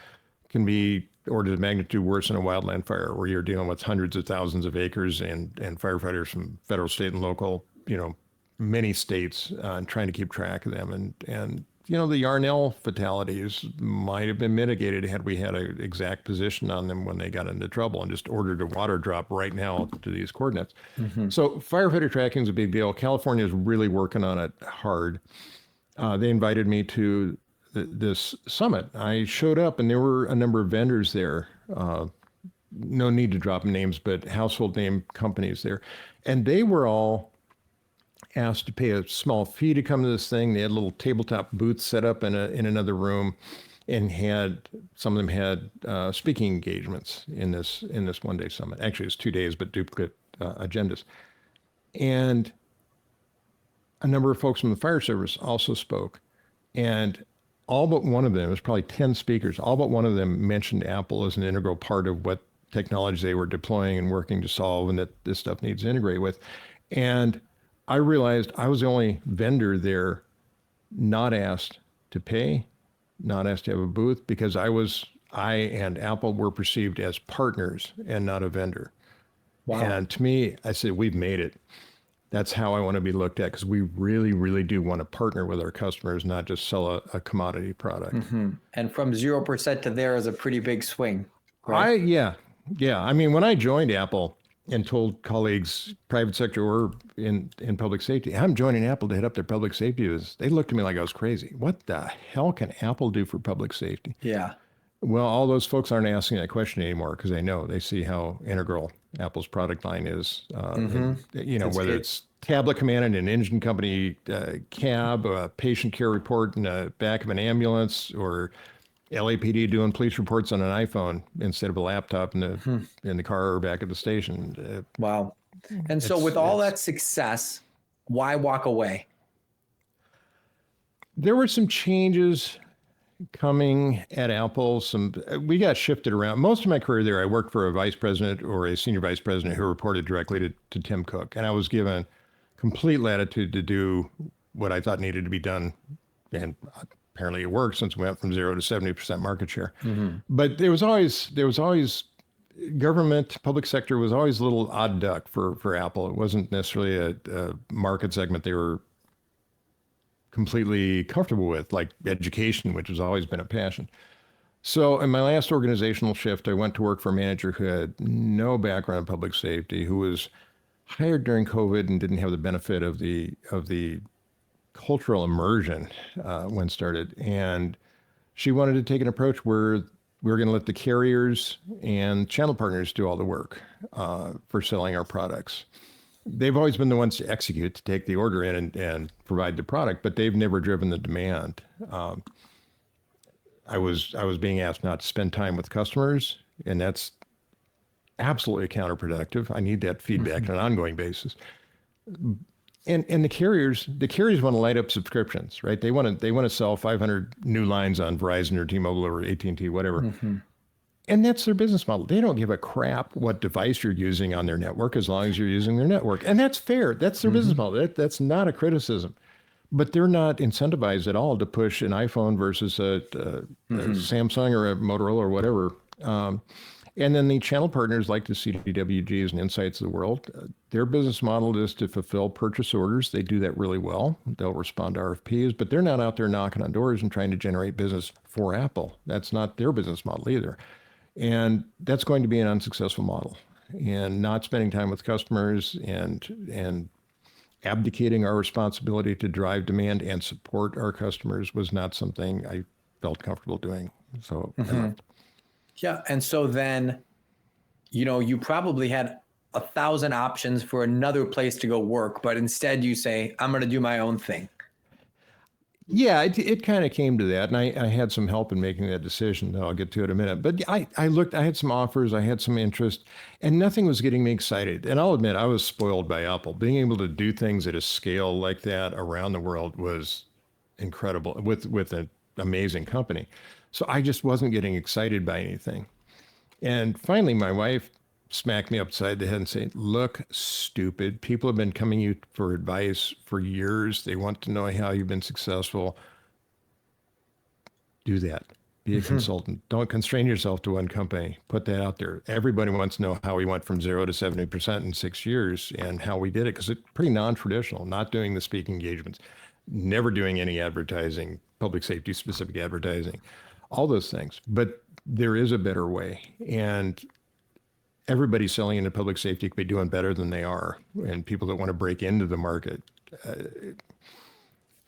can be orders of magnitude worse than a wildland fire, where you're dealing with hundreds of thousands of acres and firefighters from federal, state, and local, many states, and trying to keep track of them. And the Yarnell fatalities might have been mitigated had we had an exact position on them when they got into trouble and just ordered a water drop right now to these coordinates. So firefighter tracking is a big deal. California is really working on it hard. They invited me to this summit. I showed up and there were a number of vendors there. No need to drop names, but household name companies there. And they were all asked to pay a small fee to come to this thing. They had little tabletop booths set up in another room, and some of them had speaking engagements in this 1 day summit. Actually, it's 2 days, but duplicate agendas. And a number of folks from the fire service also spoke, and all but one of them, it was probably 10 speakers, all but one of them mentioned Apple as an integral part of what technology they were deploying and working to solve, and that this stuff needs to integrate with. And I realized I was the only vendor there not asked to pay not asked to have a booth because I and Apple were perceived as partners and not a vendor. Wow. And to me, I said, we've made it. That's how I want to be looked at, because we really, really do want to partner with our customers, not just sell a commodity product. Mm-hmm. And from 0% to there is a pretty big swing, right? Yeah. I mean, when I joined Apple and told colleagues, private sector or in public safety, I'm joining Apple to head up their public safety business, they looked at me like I was crazy. What the hell can Apple do for public safety? Yeah. Well, all those folks aren't asking that question anymore because they see how integral Apple's product line is. Whether it's tablet command in an engine company cab, a patient care report in the back of an ambulance, or LAPD doing police reports on an iPhone instead of a laptop in the car or back at the station. Wow. And so with all that success, why walk away? There were some changes coming at Apple. We got shifted around. Most of my career there, I worked for a vice president or a senior vice president who reported directly to Tim Cook. And I was given complete latitude to do what I thought needed to be done. And apparently it worked, since we went from 0 to 70% market share. Mm-hmm. But there was always government, public sector was always a little odd duck for Apple. It wasn't necessarily a market segment they were completely comfortable with, like education, which has always been a passion. So in my last organizational shift, I went to work for a manager who had no background in public safety, who was hired during COVID and didn't have the benefit of the cultural immersion when started. And she wanted to take an approach where we were going to let the carriers and channel partners do all the work for selling our products. They've always been the ones to execute, to take the order in and provide the product, but they've never driven the demand. I was being asked not to spend time with customers, and that's absolutely counterproductive. I need that feedback on an ongoing basis. And the carriers want to light up subscriptions, right? They want to sell 500 new lines on Verizon or T-Mobile or AT&T, whatever. Mm-hmm. And that's their business model. They don't give a crap what device you're using on their network, as long as you're using their network. And that's fair. That's their business model. That's not a criticism. But they're not incentivized at all to push an iPhone versus a Samsung or a Motorola or whatever. And then the channel partners, like the CDWGs and Insights of the world, their business model is to fulfill purchase orders. They do that really well. They'll respond to RFPs, but they're not out there knocking on doors and trying to generate business for Apple. That's not their business model either. And that's going to be an unsuccessful model. And not spending time with customers and abdicating our responsibility to drive demand and support our customers was not something I felt comfortable doing. So yeah. And so then, you probably had 1,000 options for another place to go work, but instead you say, I'm going to do my own thing. Yeah, it kind of came to that, and I had some help in making that decision. I'll get to it in a minute. But I had some offers, I had some interest, and nothing was getting me excited. And I'll admit, I was spoiled by Apple. Being able to do things at a scale like that around the world was incredible with an amazing company. So I just wasn't getting excited by anything. And finally, my wife smacked me upside the head and said, look, stupid. People have been coming to you for advice for years. They want to know how you've been successful. Do that. Be a consultant. Don't constrain yourself to one company. Put that out there. Everybody wants to know how we went from 0 to 70% in 6 years and how we did it, because it's pretty non-traditional, not doing the speaking engagements, never doing any advertising, public safety specific advertising, all those things. But there is a better way. And everybody selling into public safety could be doing better than they are. And people that want to break into the market,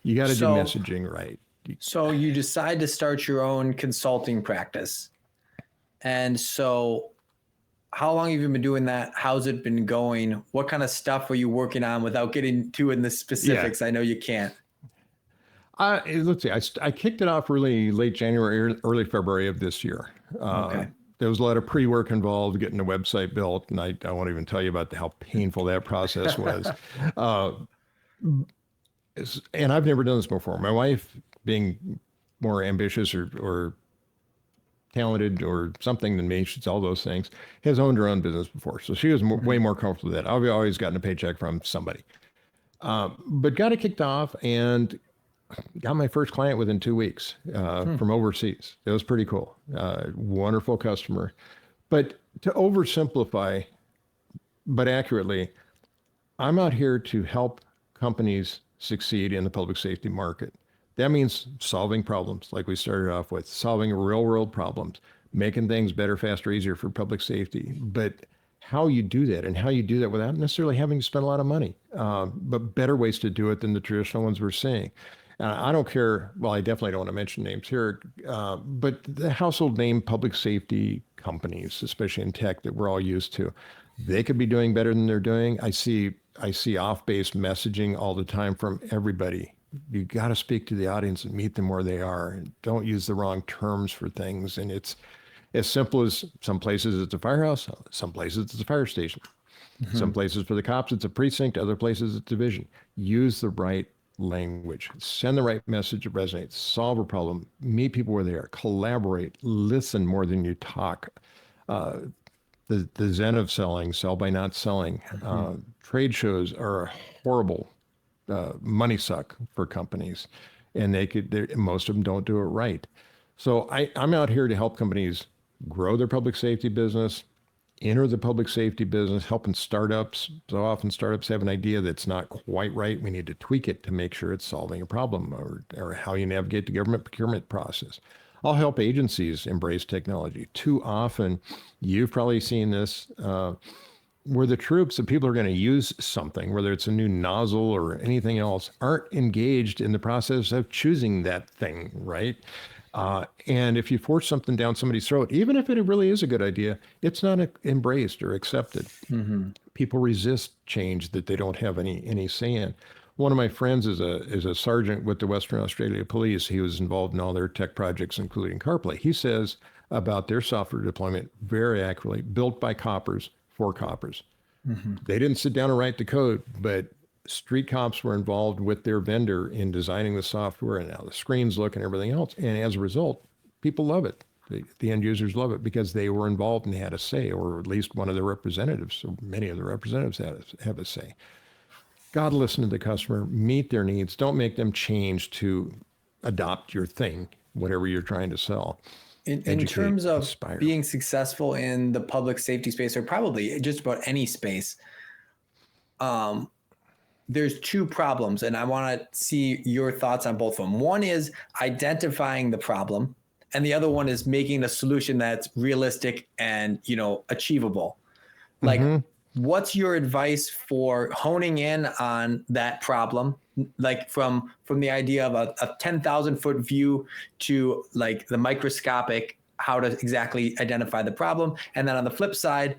you got to do messaging right. So you decide to start your own consulting practice. And so how long have you been doing that? How's it been going? What kind of stuff are you working on without getting too in the specifics? Yeah. I know you can't. Let's see. I kicked it off really late January, early February of this year. Okay. There was a lot of pre-work involved, getting the website built, and I won't even tell you about how painful that process was. And I've never done this before. My wife, being more ambitious or talented or something than me, she's all those things, has owned her own business before. So she was way more comfortable with that. I've always gotten a paycheck from somebody. But got it kicked off, and got my first client within 2 weeks from overseas. It was pretty cool. Wonderful customer. But to oversimplify, but accurately, I'm out here to help companies succeed in the public safety market. That means solving problems like we started off with, solving real world problems, making things better, faster, easier for public safety. But how you do that and how you do that without necessarily having to spend a lot of money, but better ways to do it than the traditional ones we're seeing. I don't care. Well, I definitely don't want to mention names here, but the household name public safety companies, especially in tech that we're all used to, they could be doing better than they're doing. I see off-base messaging all the time from everybody. You got to speak to the audience and meet them where they are. Don't use the wrong terms for things. And it's as simple as some places it's a firehouse, some places it's a fire station. Mm-hmm. Some places for the cops it's a precinct, other places it's a division. Use the right language, send the right message that resonates, solve a problem, meet people where they are, collaborate, listen more than you talk. The zen of selling, sell by not selling. Mm-hmm. Trade shows are a horrible money suck for companies, and most of them don't do it right. So I'm out here to help companies grow their public safety business, enter the public safety business, helping startups. So often startups have an idea that's not quite right. We need to tweak it to make sure it's solving a problem, or how you navigate the government procurement process. I'll help agencies embrace technology. Too often, you've probably seen this, where the troops, the people who are going to use something, whether it's a new nozzle or anything else, aren't engaged in the process of choosing that thing, right? And if you force something down somebody's throat, even if it really is a good idea, it's not embraced or accepted. Mm-hmm. People resist change that they don't have any say in. One of my friends is a sergeant with the Western Australia Police. He was involved in all their tech projects, including CarPlay. He says about their software deployment very accurately, built by coppers for coppers. Mm-hmm. They didn't sit down and write the code, but street cops were involved with their vendor in designing the software and how the screens look and everything else. And as a result, people love it. The end users love it because they were involved and had a say, or at least one of the representatives, or many of the representatives have a say. Got to listen to the customer, meet their needs. Don't make them change to adopt your thing, whatever you're trying to sell. In terms of inspire. Being successful in the public safety space, or probably just about any space, there's two problems, and I want to see your thoughts on both of them. One is identifying the problem, and the other one is making a solution that's realistic and, achievable. Like, what's your advice for honing in on that problem? Like from the idea of a 10,000 foot view to like the microscopic, how to exactly identify the problem. And then on the flip side,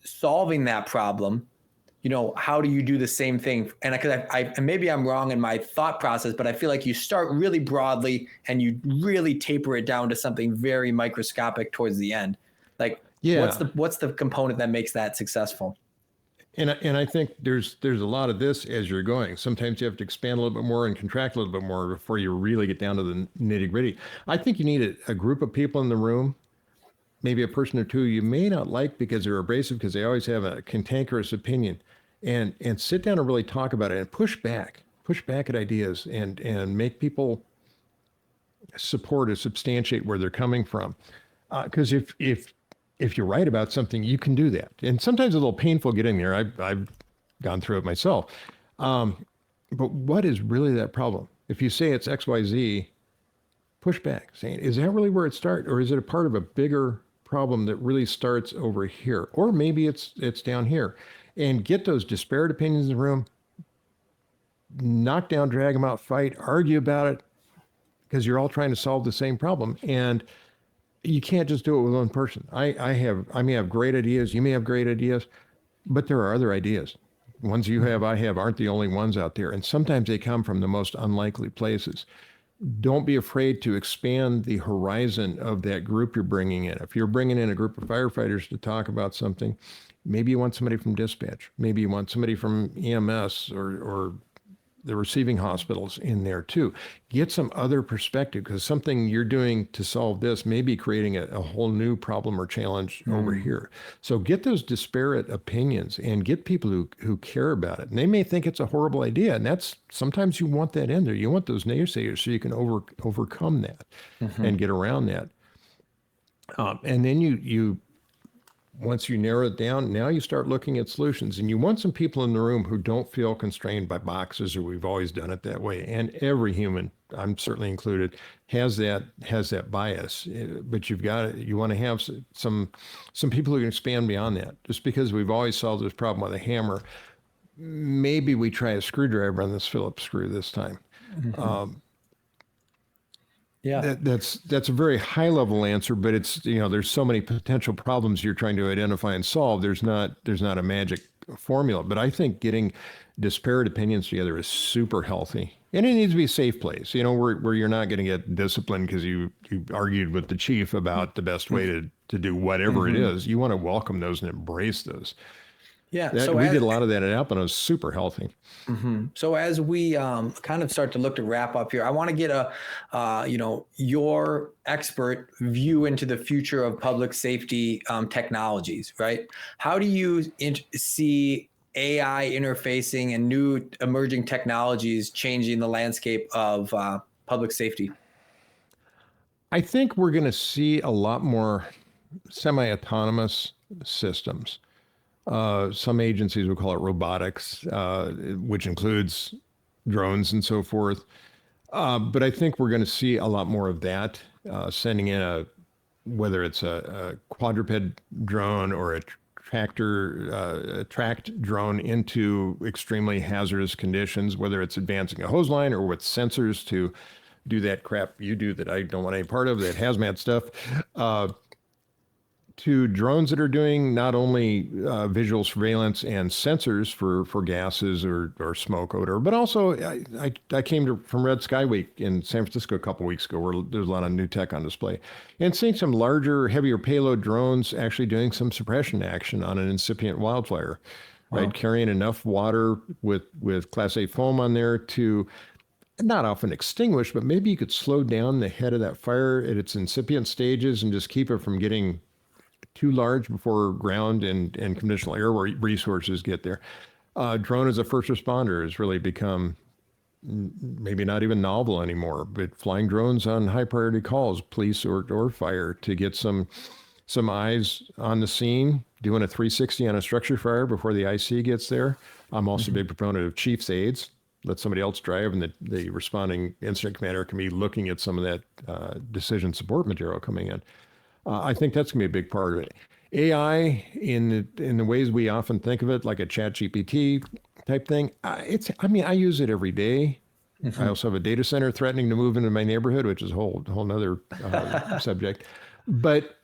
solving that problem, how do you do the same thing? And and maybe I'm wrong in my thought process, but I feel like you start really broadly and you really taper it down to something very microscopic towards the end. Like, yeah. What's the component that makes that successful? And I think there's a lot of this as you're going. Sometimes you have to expand a little bit more and contract a little bit more before you really get down to the nitty gritty. I think you need a group of people in the room, maybe a person or two you may not like because they're abrasive, because they always have a cantankerous opinion, and sit down and really talk about it and push back at ideas and make people support or substantiate where they're coming from. Because if you're right about something, you can do that. And sometimes a little painful getting there. I've gone through it myself. But what is really that problem? If you say it's XYZ, push back, saying, is that really where it starts? Or is it a part of a bigger problem that really starts over here? Or maybe it's down here. And get those disparate opinions in the room, knock down, drag them out, fight, argue about it, because you're all trying to solve the same problem. And you can't just do it with one person. I may have great ideas. You may have great ideas, but there are other ideas. Ones you have, I have, aren't the only ones out there. And sometimes they come from the most unlikely places. Don't be afraid to expand the horizon of that group you're bringing in. If you're bringing in a group of firefighters to talk about something, maybe you want somebody from dispatch. Maybe you want somebody from EMS or the receiving hospitals in there too. Get some other perspective, because something you're doing to solve this may be creating a whole new problem or challenge over here. So get those disparate opinions and get people who care about it. And they may think it's a horrible idea. And that's sometimes you want that in there. You want those naysayers so you can overcome that and get around that. And then you once you narrow it down, now you start looking at solutions, and you want some people in the room who don't feel constrained by boxes, or we've always done it that way. And every human, I'm certainly included, has that bias. But you want to have some people who can expand beyond that. Just because we've always solved this problem with a hammer, maybe we try a screwdriver on this Phillips screw this time. Yeah, that's a very high level answer, but it's, there's so many potential problems you're trying to identify and solve. There's not a magic formula, but I think getting disparate opinions together is super healthy, and it needs to be a safe place, where you're not going to get disciplined because you argued with the chief about the best way to do whatever it is. You want to welcome those and embrace those. Yeah, we did a lot of that at Alpine. It was super healthy. So as we kind of start to look to wrap up here, I want to get your expert view into the future of public safety technologies, right? How do you see AI interfacing and new emerging technologies changing the landscape of public safety? I think we're going to see a lot more semi-autonomous systems. Some agencies would call it robotics, which includes drones and so forth. But I think we're going to see a lot more of that, sending in whether it's a quadruped drone or a tracked drone into extremely hazardous conditions, whether it's advancing a hose line or with sensors to do that crap you do that I don't want any part of, that hazmat stuff. To drones that are doing not only visual surveillance and sensors for gases or smoke odor, but also I came from Red Sky Week in San Francisco a couple of weeks ago, where there's a lot of new tech on display, and seeing some larger, heavier payload drones actually doing some suppression action on an incipient wildfire, right? Carrying enough water with Class A foam on there to not often extinguish, but maybe you could slow down the head of that fire at its incipient stages and just keep it from getting too large before ground and conventional air resources get there. Drone as a first responder has really become maybe not even novel anymore, but flying drones on high priority calls, police or fire, to get some eyes on the scene, doing a 360 on a structure fire before the IC gets there. I'm also a big proponent of chief's aids. Let somebody else drive, and the responding incident commander can be looking at some of that decision support material coming in. I think that's going to be a big part of it. AI in the ways we often think of it, like a ChatGPT type thing. I use it every day. I also have a data center threatening to move into my neighborhood, which is a whole nother subject. But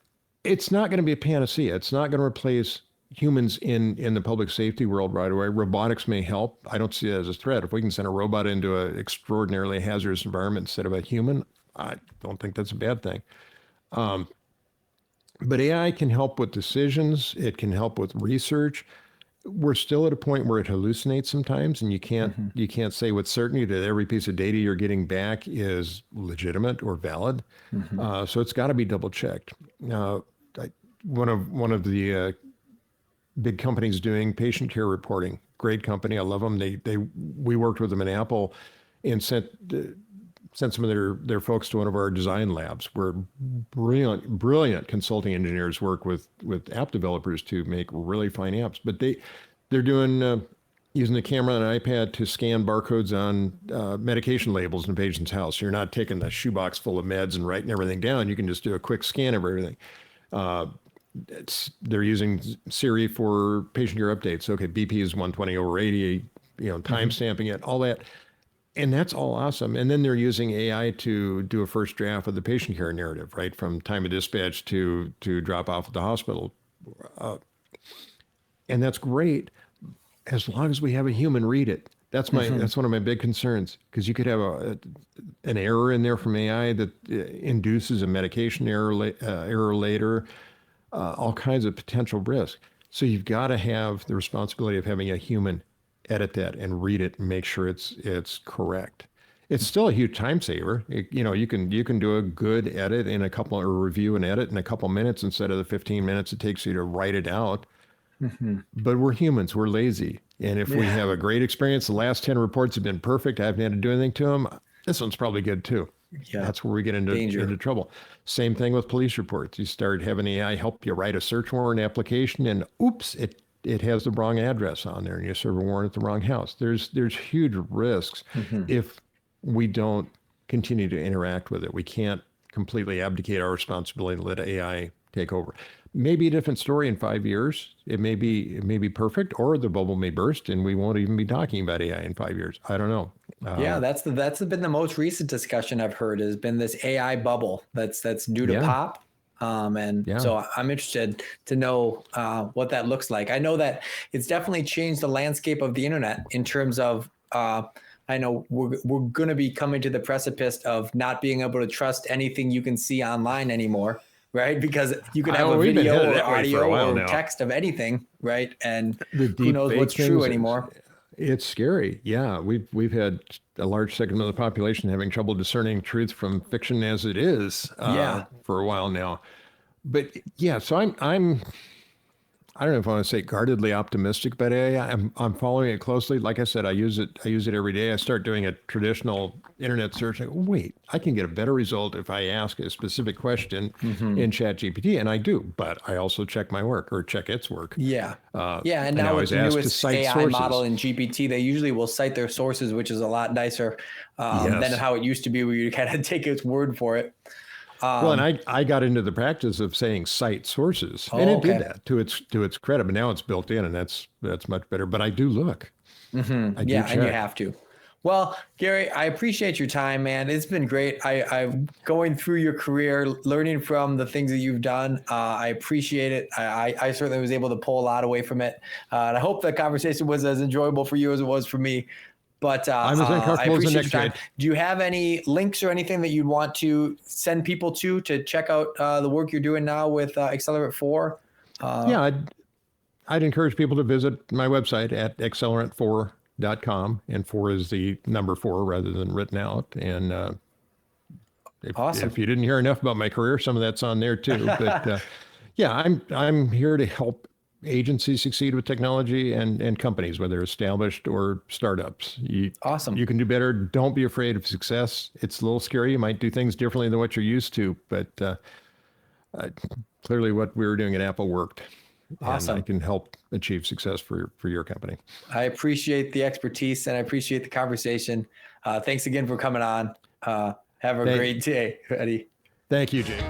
it's not going to be a panacea. It's not going to replace humans in the public safety world right away. Robotics may help. I don't see it as a threat. If we can send a robot into an extraordinarily hazardous environment instead of a human, I don't think that's a bad thing. But AI can help with decisions. It can help with research. We're still at a point where it hallucinates sometimes, and you can't say with certainty that every piece of data you're getting back is legitimate or valid. So it's got to be double checked. One of the big companies doing patient care reporting, great company, I love them. We worked with them in Apple and sent some of their folks to one of our design labs, where brilliant consulting engineers work with app developers to make really fine apps. But they're doing using the camera on an iPad to scan barcodes on medication labels in a patient's house. You're not taking the shoebox full of meds and writing everything down. You can just do a quick scan of everything. They're using Siri for patient care updates. Okay, BP is 120/80, time stamping it, all that. And that's all awesome. And then they're using AI to do a first draft of the patient care narrative, right? From time of dispatch to drop off at the hospital. And that's great, as long as we have a human read it. That's one of my big concerns, because you could have an error in there from AI that induces a medication error later, all kinds of potential risk. So you've got to have the responsibility of having a human edit that and read it and make sure it's correct. It's still a huge time saver. You can do a good edit in a couple, or review and edit in a couple minutes instead of the 15 minutes it takes you to write it out. Mm-hmm. But we're humans, we're lazy. And if we have a great experience, the last 10 reports have been perfect, I haven't had to do anything to them, this one's probably good too. Yeah. That's where we get into trouble. Same thing with police reports. You start having AI help you write a search warrant application, and oops, it has the wrong address on there, and you serve a warrant at the wrong house. There's huge risks if we don't continue to interact with it. We can't completely abdicate our responsibility to let AI take over. Maybe a different story in 5 years. It may be perfect, or the bubble may burst and we won't even be talking about AI in 5 years. I don't know. That's been the most recent discussion I've heard, has been this AI bubble that's due to pop. So I'm interested to know what that looks like. I know that it's definitely changed the landscape of the internet in terms of, I know we're going to be coming to the precipice of not being able to trust anything you can see online anymore, right? Because you can have a video or audio or text of anything, right? And who knows what's true anymore. It's scary. Yeah, we've had a large segment of the population having trouble discerning truth from fiction as it is for a while now. But yeah, so I don't know if I want to say guardedly optimistic about AI. I'm following it closely. Like I said, I use it every day. I start doing a traditional internet search. I go, wait, I can get a better result if I ask a specific question in ChatGPT, and I do. But I also check my work, or check its work. Yeah. And now with the newest AI model in GPT, they usually will cite their sources, which is a lot nicer than how it used to be, where you kind of take its word for it. Well, and I got into the practice of saying cite sources, and it did that to its credit. But now it's built in, and that's much better. But I do look. And you have to. Well, Gary, I appreciate your time, man. It's been great. I'm going through your career, learning from the things that you've done. I appreciate it. I certainly was able to pull a lot away from it. And I hope the conversation was as enjoyable for you as it was for me. But I appreciate your time. Do you have any links or anything that you'd want to send people to check out the work you're doing now with Accelerant 4? I'd encourage people to visit my website at accelerant4.com, and 4 is the number 4 rather than written out. And if you didn't hear enough about my career, some of that's on there too. But I'm here to help agencies succeed with technology, and companies, whether established or startups. Awesome. You can do better. Don't be afraid of success. It's a little scary. You might do things differently than what you're used to, but clearly what we were doing at Apple worked. Awesome. And I can help achieve success for your company. I appreciate the expertise, and I appreciate the conversation. Thanks again for coming on. Have a great day, Eddie. Thank you, Jake.